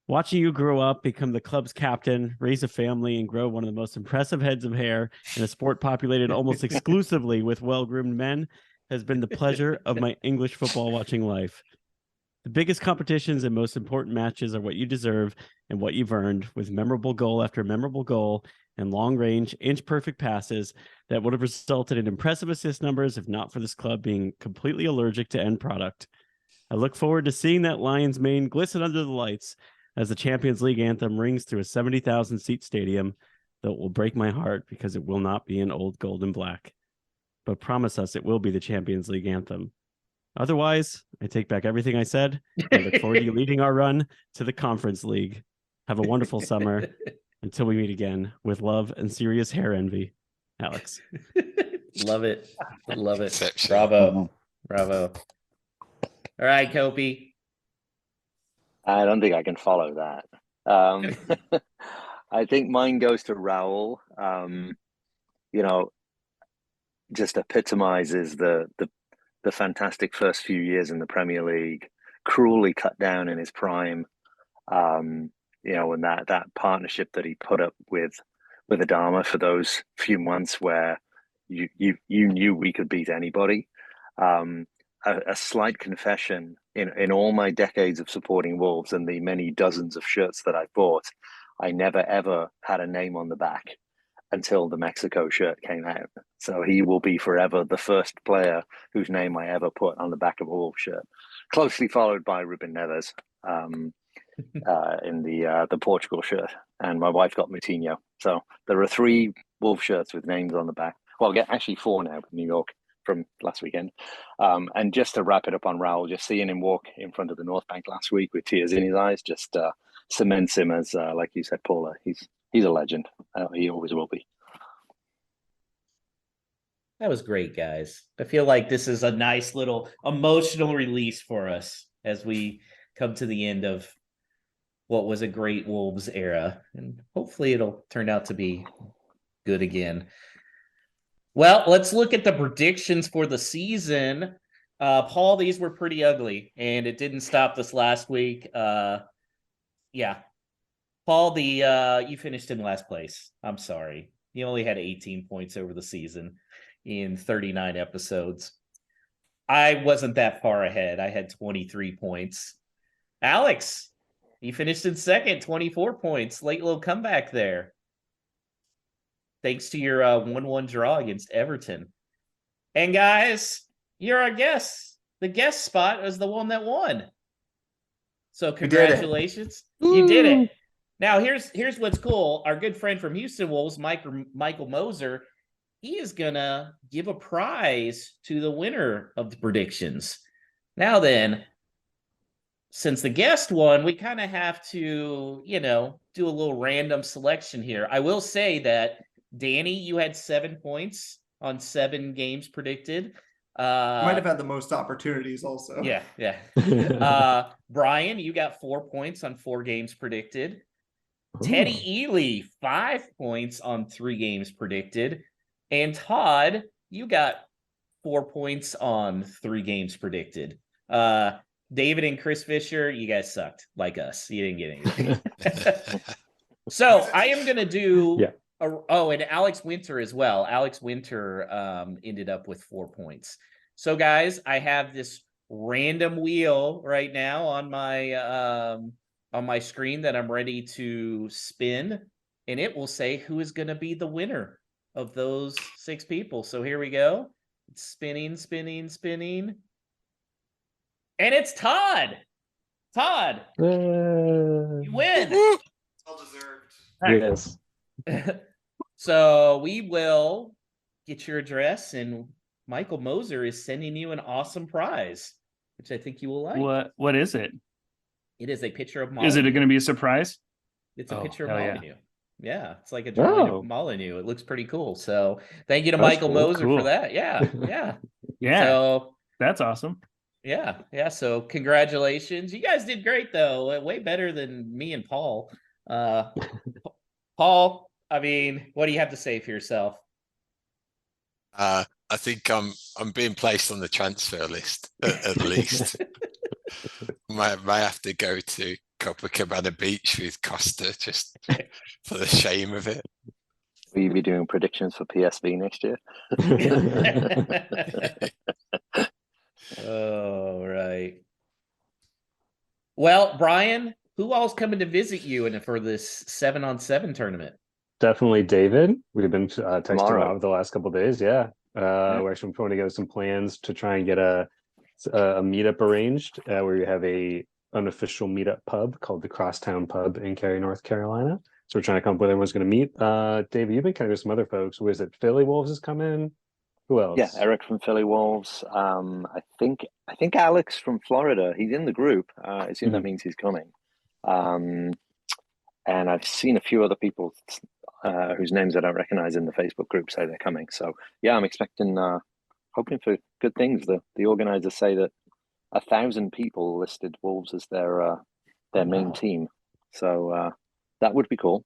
[SPEAKER 3] Watching you grow up, become the club's captain, raise a family, and grow one of the most impressive heads of hair in a sport populated almost exclusively with well-groomed men has been the pleasure of my English football watching life. The biggest competitions and most important matches are what you deserve and what you've earned, with memorable goal after memorable goal and long-range, inch-perfect passes that would have resulted in impressive assist numbers if not for this club being completely allergic to end product. I look forward to seeing that lion's mane glisten under the lights as the Champions League anthem rings through a 70,000-seat stadium, though it will break my heart because it will not be in old gold and black. But promise us it will be the Champions League anthem. Otherwise, I take back everything I said. I look forward to you leading our run to the Conference League. Have a wonderful summer. Until we meet again, with love and serious hair envy, Alex.
[SPEAKER 1] Love it. Love it.
[SPEAKER 2] Exceptional.
[SPEAKER 1] Bravo. Bravo. All right, Koppe.
[SPEAKER 9] I don't think I can follow that. I think mine goes to Raul. Just epitomizes the fantastic first few years in the Premier League, cruelly cut down in his prime. And that partnership that he put up with Adama for those few months where you knew we could beat anybody. A slight confession, in all my decades of supporting Wolves and the many dozens of shirts that I bought, I never ever had a name on the back until the Mexico shirt came out. So he will be forever the first player whose name I ever put on the back of a Wolves shirt, closely followed by Ruben Neves in the Portugal shirt, and my wife got Moutinho. So there are 3 Wolves shirts with names on the back. Well, actually 4 now in New York from last weekend. And just to wrap it up on Raul, just seeing him walk in front of the North Bank last week with tears in his eyes just cements him as, like you said, Paula, he's a legend. He always will be.
[SPEAKER 1] That was great, guys. I feel like this is a nice little emotional release for us as we come to the end of what was a great Wolves era. And hopefully it'll turn out to be good again. Well, let's look at the predictions for the season. Paul, these were pretty ugly, and it didn't stop this last week. Yeah. Paul, you finished in last place. I'm sorry. You only had 18 points over the season in 39 episodes. I wasn't that far ahead. I had 23 points. Alex, you finished in second, 24 points. Late little comeback there. Thanks to your 1-1 draw against Everton. And guys, you're our guest. The guest spot was the one that won. So congratulations. You did it. Now here's what's cool. Our good friend from Houston Wolves, Michael Moser, he is gonna give a prize to the winner of the predictions. Now then, since the guest won, we kind of have to, do a little random selection here. I will say that Danny, you had 7 points on 7 games predicted.
[SPEAKER 7] Might have had the most opportunities also.
[SPEAKER 1] Yeah. Brian, you got 4 points on 4 games predicted. Ooh. Teddy Ely, 5 points on 3 games predicted. And Todd, you got 4 points on 3 games predicted. David and Chris Fischer, you guys sucked like us. You didn't get anything. So I am going to do... Yeah. And Alex Winter as well. Alex Winter ended up with 4 points. So, guys, I have this random wheel right now on my screen that I'm ready to spin, and it will say who is going to be the winner of those 6 people. So here we go. It's spinning, spinning, spinning. And it's Todd. Todd, you win.
[SPEAKER 7] Well deserved.
[SPEAKER 4] Yes.
[SPEAKER 1] So we will get your address, and Michael Moser is sending you an awesome prize, which I think you will like.
[SPEAKER 8] What is it?
[SPEAKER 1] It is a picture of Molyneux.
[SPEAKER 8] Is it going to be a surprise?
[SPEAKER 1] It's a picture of Molyneux. Yeah, it's like a drawing of Molyneux. It looks pretty cool. So thank you to Michael Moser for that. Yeah.
[SPEAKER 8] Yeah.
[SPEAKER 1] So
[SPEAKER 8] that's awesome.
[SPEAKER 1] Yeah. So congratulations. You guys did great though. Way better than me and Paul. Paul, I mean, what do you have to say for yourself?
[SPEAKER 2] I think I'm being placed on the transfer list at least. might have to go to Copacabana Beach with Costa just for the shame of it.
[SPEAKER 9] Will you be doing predictions for PSV next year?
[SPEAKER 1] Oh, right. Well, Brian, who all's coming to visit you for this 7-on-7 tournament?
[SPEAKER 4] Definitely David. We've been texting
[SPEAKER 9] Tomorrow.
[SPEAKER 4] about the last couple of days. Yeah. We're actually putting together some plans to try and get a meetup arranged where we have a unofficial meetup pub called the Crosstown Pub in Cary, North Carolina. So we're trying to come up with everyone's going to meet. David, you've been kind of with some other folks. Was it Philly Wolves is coming? Who else?
[SPEAKER 9] Yeah, Eric from Philly Wolves. I think Alex from Florida. He's in the group. I assume that means he's coming. And I've seen a few other people whose names I don't recognize in the Facebook group say they're coming. So yeah, I'm expecting, hoping for good things. The organizers say that 1,000 people listed Wolves as their main team. So that would be cool.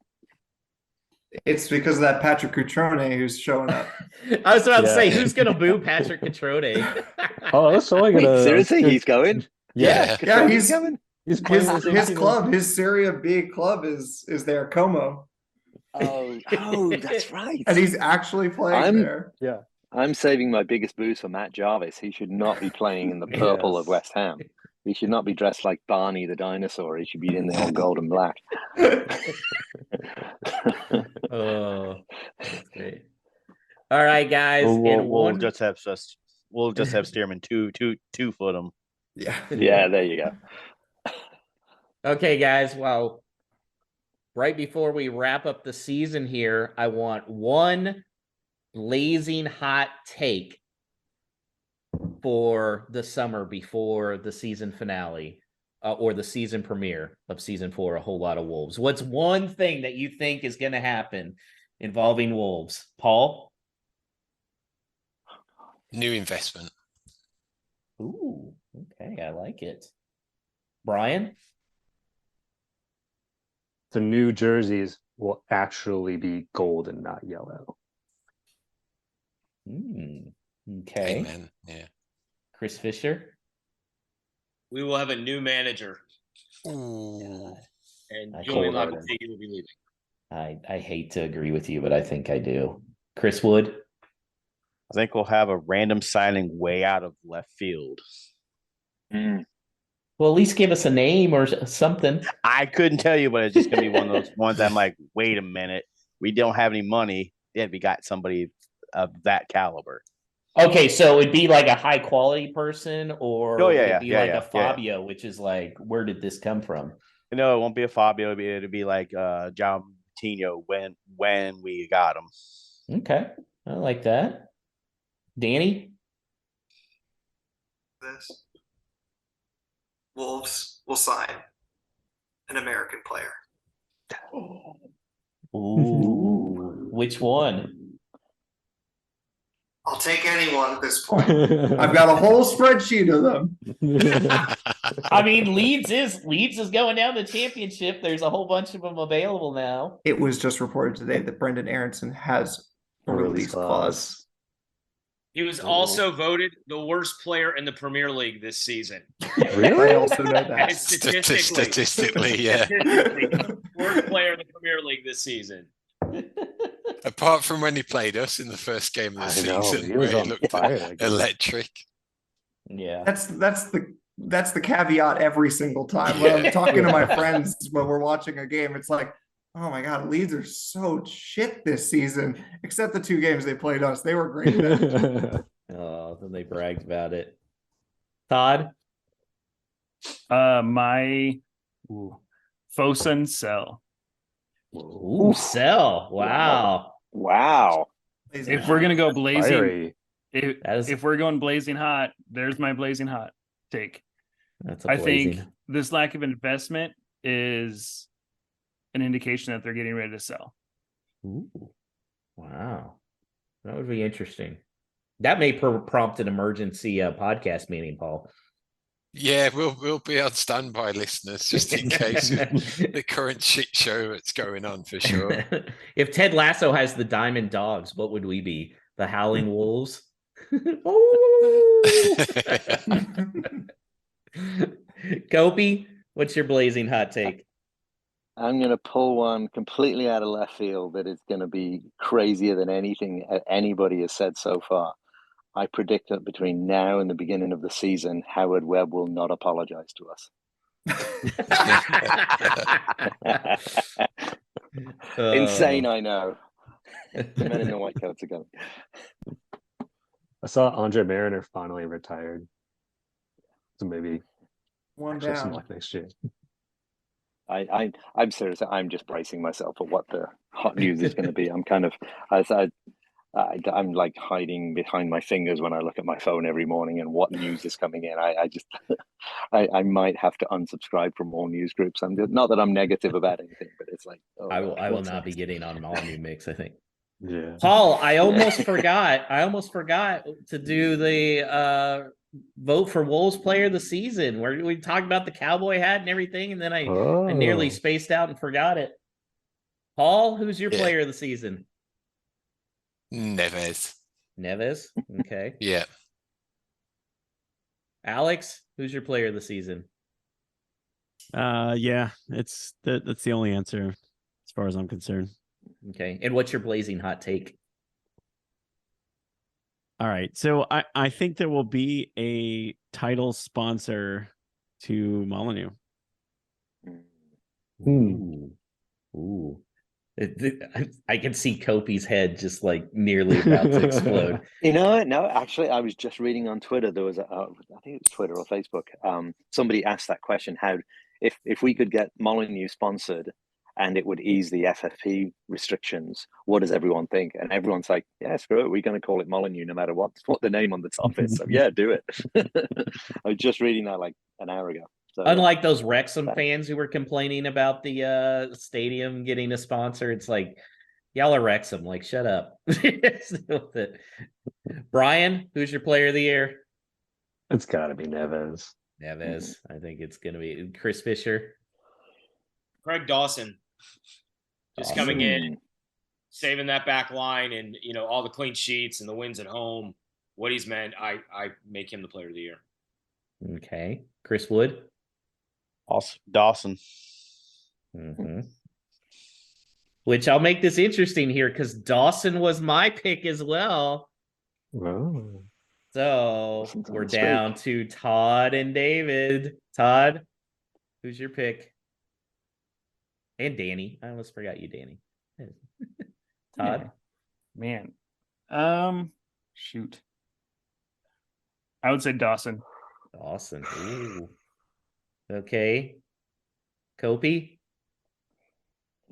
[SPEAKER 7] It's because of that Patrick Cutrone who's showing up.
[SPEAKER 1] I was about to say, who's going to boo Patrick Cutrone?
[SPEAKER 4] Oh, that's all I
[SPEAKER 9] Wait,
[SPEAKER 4] gotta.
[SPEAKER 9] seriously, he's going?
[SPEAKER 2] Yeah.
[SPEAKER 7] Yeah, he's
[SPEAKER 9] going.
[SPEAKER 4] He's playing
[SPEAKER 7] his club, his Serie B club is there, Como.
[SPEAKER 9] Oh, that's right.
[SPEAKER 7] And he's actually playing there.
[SPEAKER 4] Yeah.
[SPEAKER 9] I'm saving my biggest boost for Matt Jarvis. He should not be playing in the purple of West Ham. He should not be dressed like Barney the dinosaur. He should be in the old gold and black.
[SPEAKER 1] Oh, that's great. All right, guys.
[SPEAKER 6] We'll just have Stearman two foot him.
[SPEAKER 9] Yeah, there you go.
[SPEAKER 1] Okay, guys. Well, right before we wrap up the season here, I want one blazing hot take for the summer before the season finale or the season premiere of season 4, A Whole Lot of Wolves. What's one thing that you think is going to happen involving Wolves? Paul?
[SPEAKER 2] New investment.
[SPEAKER 1] Ooh, okay. I like it. Brian?
[SPEAKER 4] The new jerseys will actually be gold and not yellow.
[SPEAKER 1] Okay.
[SPEAKER 2] Amen. Yeah.
[SPEAKER 1] Chris Fischer?
[SPEAKER 5] We will have a new manager.
[SPEAKER 2] Ooh.
[SPEAKER 5] And
[SPEAKER 1] I
[SPEAKER 5] Julian
[SPEAKER 1] told
[SPEAKER 5] Lopetegui will be leaving.
[SPEAKER 1] I hate to agree with you, but I think I do. Chris Wood?
[SPEAKER 6] I think we'll have a random signing way out of left field.
[SPEAKER 1] Well, at least give us a name or something.
[SPEAKER 6] I couldn't tell you, but it's just gonna be one of those ones I'm like, wait a minute, we don't have any money. Yet we got somebody of that caliber.
[SPEAKER 1] Okay, so it'd be like a high quality person, or it'd be like a Fabio, which is like, where did this come from?
[SPEAKER 6] No, it won't be a Fabio. It'll be like John Tino when we got him.
[SPEAKER 1] Okay, I like that. Danny?
[SPEAKER 10] This Wolves will sign an American player.
[SPEAKER 1] Ooh, which one?
[SPEAKER 10] I'll take anyone at this point.
[SPEAKER 7] I've got a whole spreadsheet of them.
[SPEAKER 1] I mean, Leeds is going down the championship. There's a whole bunch of them available now.
[SPEAKER 7] It was just reported today that Brendan Aronson has a release clause.
[SPEAKER 5] He was also voted the worst player in the Premier League this season.
[SPEAKER 7] Really? I also know that.
[SPEAKER 2] Statistically, yeah.
[SPEAKER 5] Worst player in the Premier League this season.
[SPEAKER 2] Apart from when he played us in the first game of the season, where he looked electric.
[SPEAKER 1] Yeah,
[SPEAKER 7] that's the caveat every single time when I'm talking to my friends when we're watching a game. It's like, oh my God, Leeds are so shit this season. Except the 2 games they played us, they were great.
[SPEAKER 1] Oh, then they bragged about it. Todd,
[SPEAKER 8] my Fosun Sell.
[SPEAKER 1] Ooh, Sell! Wow.
[SPEAKER 8] If we're gonna go blazing, if we're going blazing hot, there's my blazing hot take. I think this lack of investment is an indication that they're getting ready to sell.
[SPEAKER 1] Ooh. Wow. That would be interesting. That may prompt an emergency podcast meeting, Paul.
[SPEAKER 2] Yeah, we'll be on standby, listeners, just in case of the current shit show that's going on for sure.
[SPEAKER 1] If Ted Lasso has the Diamond Dogs, what would we be? The Howling Wolves? Oh! Koppe, what's your blazing hot take?
[SPEAKER 9] I'm going to pull one completely out of left field that is going to be crazier than anything anybody has said so far. I predict that between now and the beginning of the season, Howard Webb will not apologize to us. Insane, I know. The men in the white coats are going.
[SPEAKER 4] I saw Andre Mariner finally retired. So maybe
[SPEAKER 7] One
[SPEAKER 4] actually some
[SPEAKER 7] down.
[SPEAKER 4] luck next year.
[SPEAKER 9] I'm serious. I'm just bracing myself for what the hot news is going to be. I'm kind of, I'm like hiding behind my fingers when I look at my phone every morning and what news is coming in. I just, I might have to unsubscribe from all news groups. I'm just, not that I'm negative about anything, but it's like, oh,
[SPEAKER 1] I will
[SPEAKER 9] what's
[SPEAKER 1] not be
[SPEAKER 9] next?
[SPEAKER 1] getting on Molyneux Mix, I think.
[SPEAKER 4] Yeah.
[SPEAKER 1] Paul, I almost forgot to do the vote for Wolves player of the season, where we talked about the cowboy hat and everything, and then I nearly spaced out and forgot it. Paul, who's your player of the season?
[SPEAKER 2] Neves.
[SPEAKER 1] Okay.
[SPEAKER 2] Yeah.
[SPEAKER 1] Alex, who's your player of the season?
[SPEAKER 3] Yeah, that's the only answer as far as I'm concerned.
[SPEAKER 1] Okay. And what's your blazing hot take?
[SPEAKER 3] All right. So I think there will be a title sponsor to Molyneux.
[SPEAKER 1] Ooh. I can see Kope's head just like nearly about to explode.
[SPEAKER 9] You know, no, actually, I was just reading on Twitter. There was, I think it was Twitter or Facebook. Somebody asked that question: how, if we could get Molyneux sponsored, and it would ease the FFP restrictions, what does everyone think? And everyone's like, yeah, screw it. We're going to call it Molyneux no matter what the name on the top is. So yeah, do it. I was just reading that like an hour ago. So,
[SPEAKER 1] unlike those Wrexham fans who were complaining about the stadium getting a sponsor, it's like, y'all are Wrexham. Like, shut up. Brian, who's your player of the year?
[SPEAKER 4] It's got to be Neves.
[SPEAKER 1] I think it's going to be Chris Fischer.
[SPEAKER 5] Craig Dawson. Just coming in, saving that back line, and all the clean sheets and the wins at home. What he's meant, I make him the player of the year.
[SPEAKER 1] Okay, Chris Wood.
[SPEAKER 6] Also, Dawson.
[SPEAKER 1] Mm-hmm. Which I'll make this interesting here because Dawson was my pick as well.
[SPEAKER 4] Oh.
[SPEAKER 1] So we're down to Todd and David. Todd, who's your pick? And Danny. I almost forgot you, Danny. Todd?
[SPEAKER 8] Yeah. Man. Shoot. I would say Dawson.
[SPEAKER 1] Ooh. Okay. Koppe?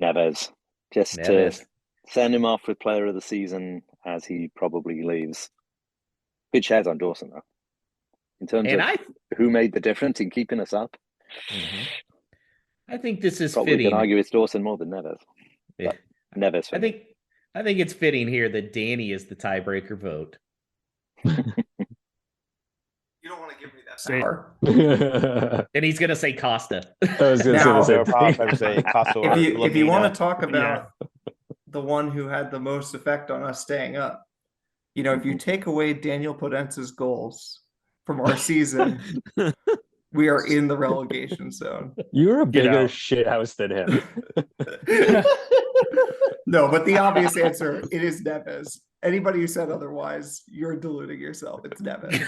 [SPEAKER 9] Neves. Just to send him off with player of the season as he probably leaves. Good shares on Dawson, though. In terms of who made the difference in keeping us up.
[SPEAKER 1] Mm-hmm. I think this is
[SPEAKER 9] probably
[SPEAKER 1] fitting.
[SPEAKER 9] Can argue it's Dawson more than Neves.
[SPEAKER 1] Yeah.
[SPEAKER 9] Neves.
[SPEAKER 1] I think it's fitting here that Danny is the tiebreaker vote.
[SPEAKER 10] You don't want to give me that power.
[SPEAKER 1] And he's going to say Costa.
[SPEAKER 7] Now,
[SPEAKER 6] Costa.
[SPEAKER 7] If you want to talk about the one who had the most effect on us staying up, if you take away Daniel Potenza's goals from our season, we are in the relegation zone.
[SPEAKER 4] You're a bigger shithouse than him.
[SPEAKER 7] No, but the obvious answer, it is Neves. Anybody who said otherwise, you're deluding yourself. It's Neves.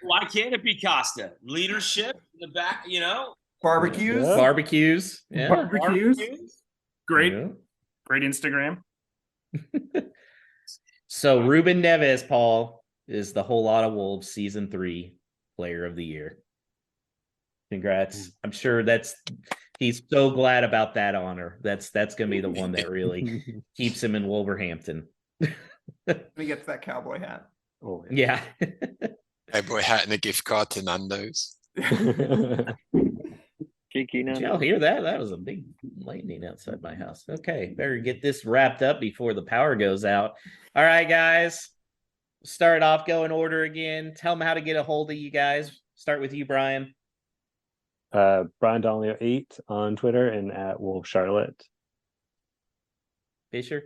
[SPEAKER 5] Why can't it be Costa? Leadership in the back,
[SPEAKER 7] Barbecues.
[SPEAKER 1] Yeah. Barbecues. Yeah.
[SPEAKER 7] Barbecues.
[SPEAKER 8] Great Instagram.
[SPEAKER 1] So Ruben Neves, Paul, is the Whole Lot of Wolves season 3 player of the year. Congrats. I'm sure he's so glad about that honor. That's going to be the one that really keeps him in Wolverhampton.
[SPEAKER 7] Let me get to that cowboy hat.
[SPEAKER 4] Oh,
[SPEAKER 1] yeah.
[SPEAKER 2] Cowboy hat and a gift card to Nando's.
[SPEAKER 1] Did y'all hear that? That was a big lightning outside my house. Okay, better get this wrapped up before the power goes out. All right, guys. Start off, go in order again. Tell them how to get a hold of you guys. Start with you, Brian.
[SPEAKER 4] Brian Donley 8 on Twitter and at Wolf Charlotte.
[SPEAKER 1] Fischer.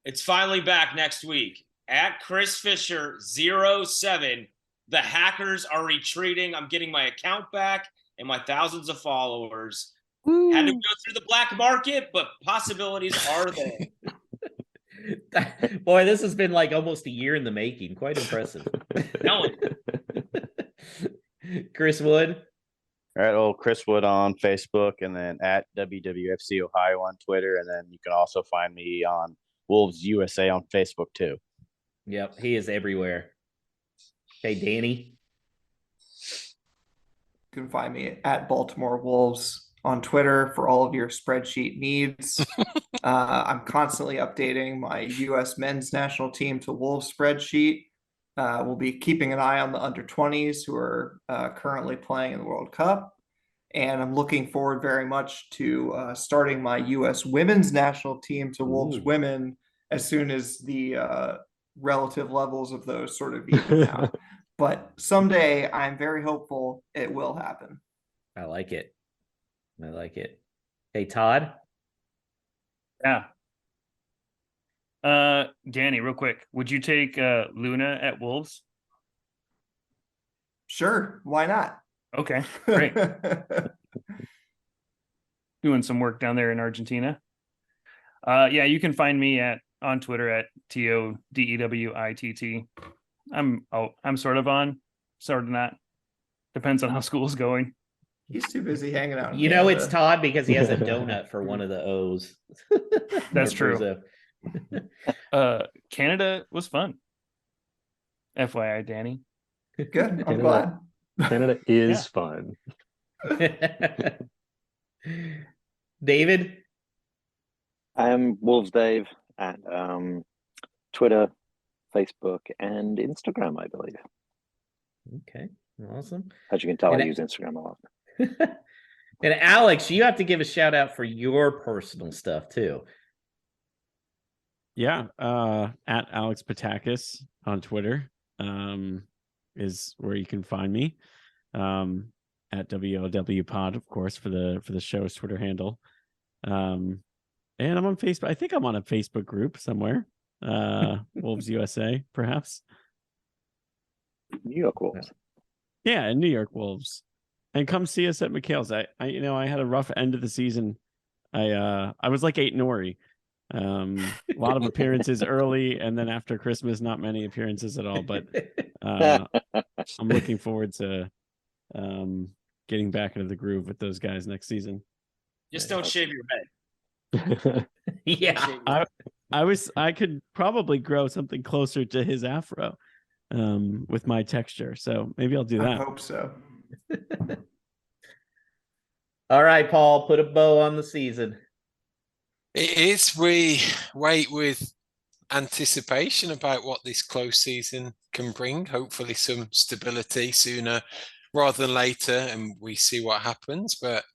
[SPEAKER 5] It's finally back next week. At Chris Fischer 07. The hackers are retreating. I'm getting my account back and my thousands of followers.
[SPEAKER 3] Woo.
[SPEAKER 5] Had to go through the black market, but possibilities are there.
[SPEAKER 1] Boy, this has been like almost a year in the making. Quite impressive. Chris Wood.
[SPEAKER 6] All right, old Chris Wood on Facebook, and then at WWFC Ohio on Twitter, and then you can also find me on Wolves USA on Facebook too.
[SPEAKER 1] Yep, he is everywhere. Okay, Danny.
[SPEAKER 7] You can find me at Baltimore Wolves on Twitter for all of your spreadsheet needs. I'm constantly updating my U.S. men's national team to Wolves spreadsheet. We'll be keeping an eye on the under 20s who are currently playing in the World Cup. And I'm looking forward very much to starting my U.S. women's national team to Wolves women as soon as the relative levels of those sort of even out. But someday I'm very hopeful it will happen.
[SPEAKER 1] I like it. I like it. Hey, Todd.
[SPEAKER 8] Yeah. Danny, real quick, would you take Luna at Wolves?
[SPEAKER 7] Sure, why not?
[SPEAKER 8] Okay, great. Doing some work down there in Argentina. Yeah, you can find me on Twitter at TODEWITT. I'm sort of on, sort of not. Depends on how school's going.
[SPEAKER 7] He's too busy hanging out.
[SPEAKER 1] You know it's Todd because he has a donut for one of the O's.
[SPEAKER 8] That's true. Canada was fun. FYI, Danny.
[SPEAKER 7] Good. I'm glad.
[SPEAKER 4] Canada is fun.
[SPEAKER 1] David.
[SPEAKER 9] I am Wolves Dave at Twitter, Facebook, and Instagram, I believe.
[SPEAKER 1] Okay, awesome.
[SPEAKER 9] As you can tell, I use Instagram a lot.
[SPEAKER 1] And Alex, you have to give a shout out for your personal stuff too.
[SPEAKER 3] Yeah, at Alex Patakis on Twitter is where you can find me. At WOW Pod, of course, for the show's Twitter handle. And I'm on Facebook. I think I'm on a Facebook group somewhere. Wolves USA, perhaps.
[SPEAKER 9] New York Wolves.
[SPEAKER 3] Yeah, New York Wolves. And come see us at McHale's. I had a rough end of the season. I was like 8 Nori. A lot of appearances early, and then after Christmas, not many appearances at all. But I'm looking forward to getting back into the groove with those guys next season.
[SPEAKER 5] Just don't shave your head.
[SPEAKER 1] Yeah,
[SPEAKER 3] I could probably grow something closer to his afro with my texture. So maybe I'll do that.
[SPEAKER 7] I hope so.
[SPEAKER 1] All right, Paul, put a bow on the season.
[SPEAKER 2] It is. We wait with anticipation about what this close season can bring. Hopefully some stability sooner rather than later, and we see what happens. But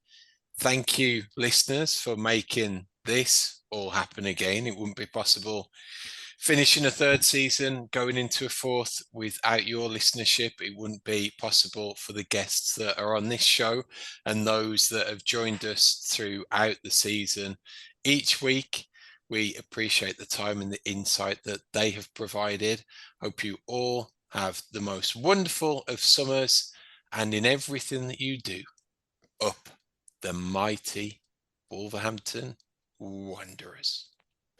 [SPEAKER 2] thank you, listeners, for making this all happen again. It wouldn't be possible finishing a third season, going into a fourth without your listenership. It wouldn't be possible for the guests that are on this show and those that have joined us throughout the season. Each week, we appreciate the time and the insight that they have provided. Hope you all have the most wonderful of summers, and in everything that you do, up the mighty Wolverhampton Wanderers.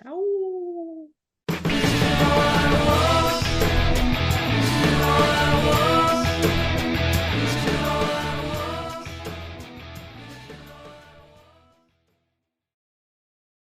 [SPEAKER 1] Ow.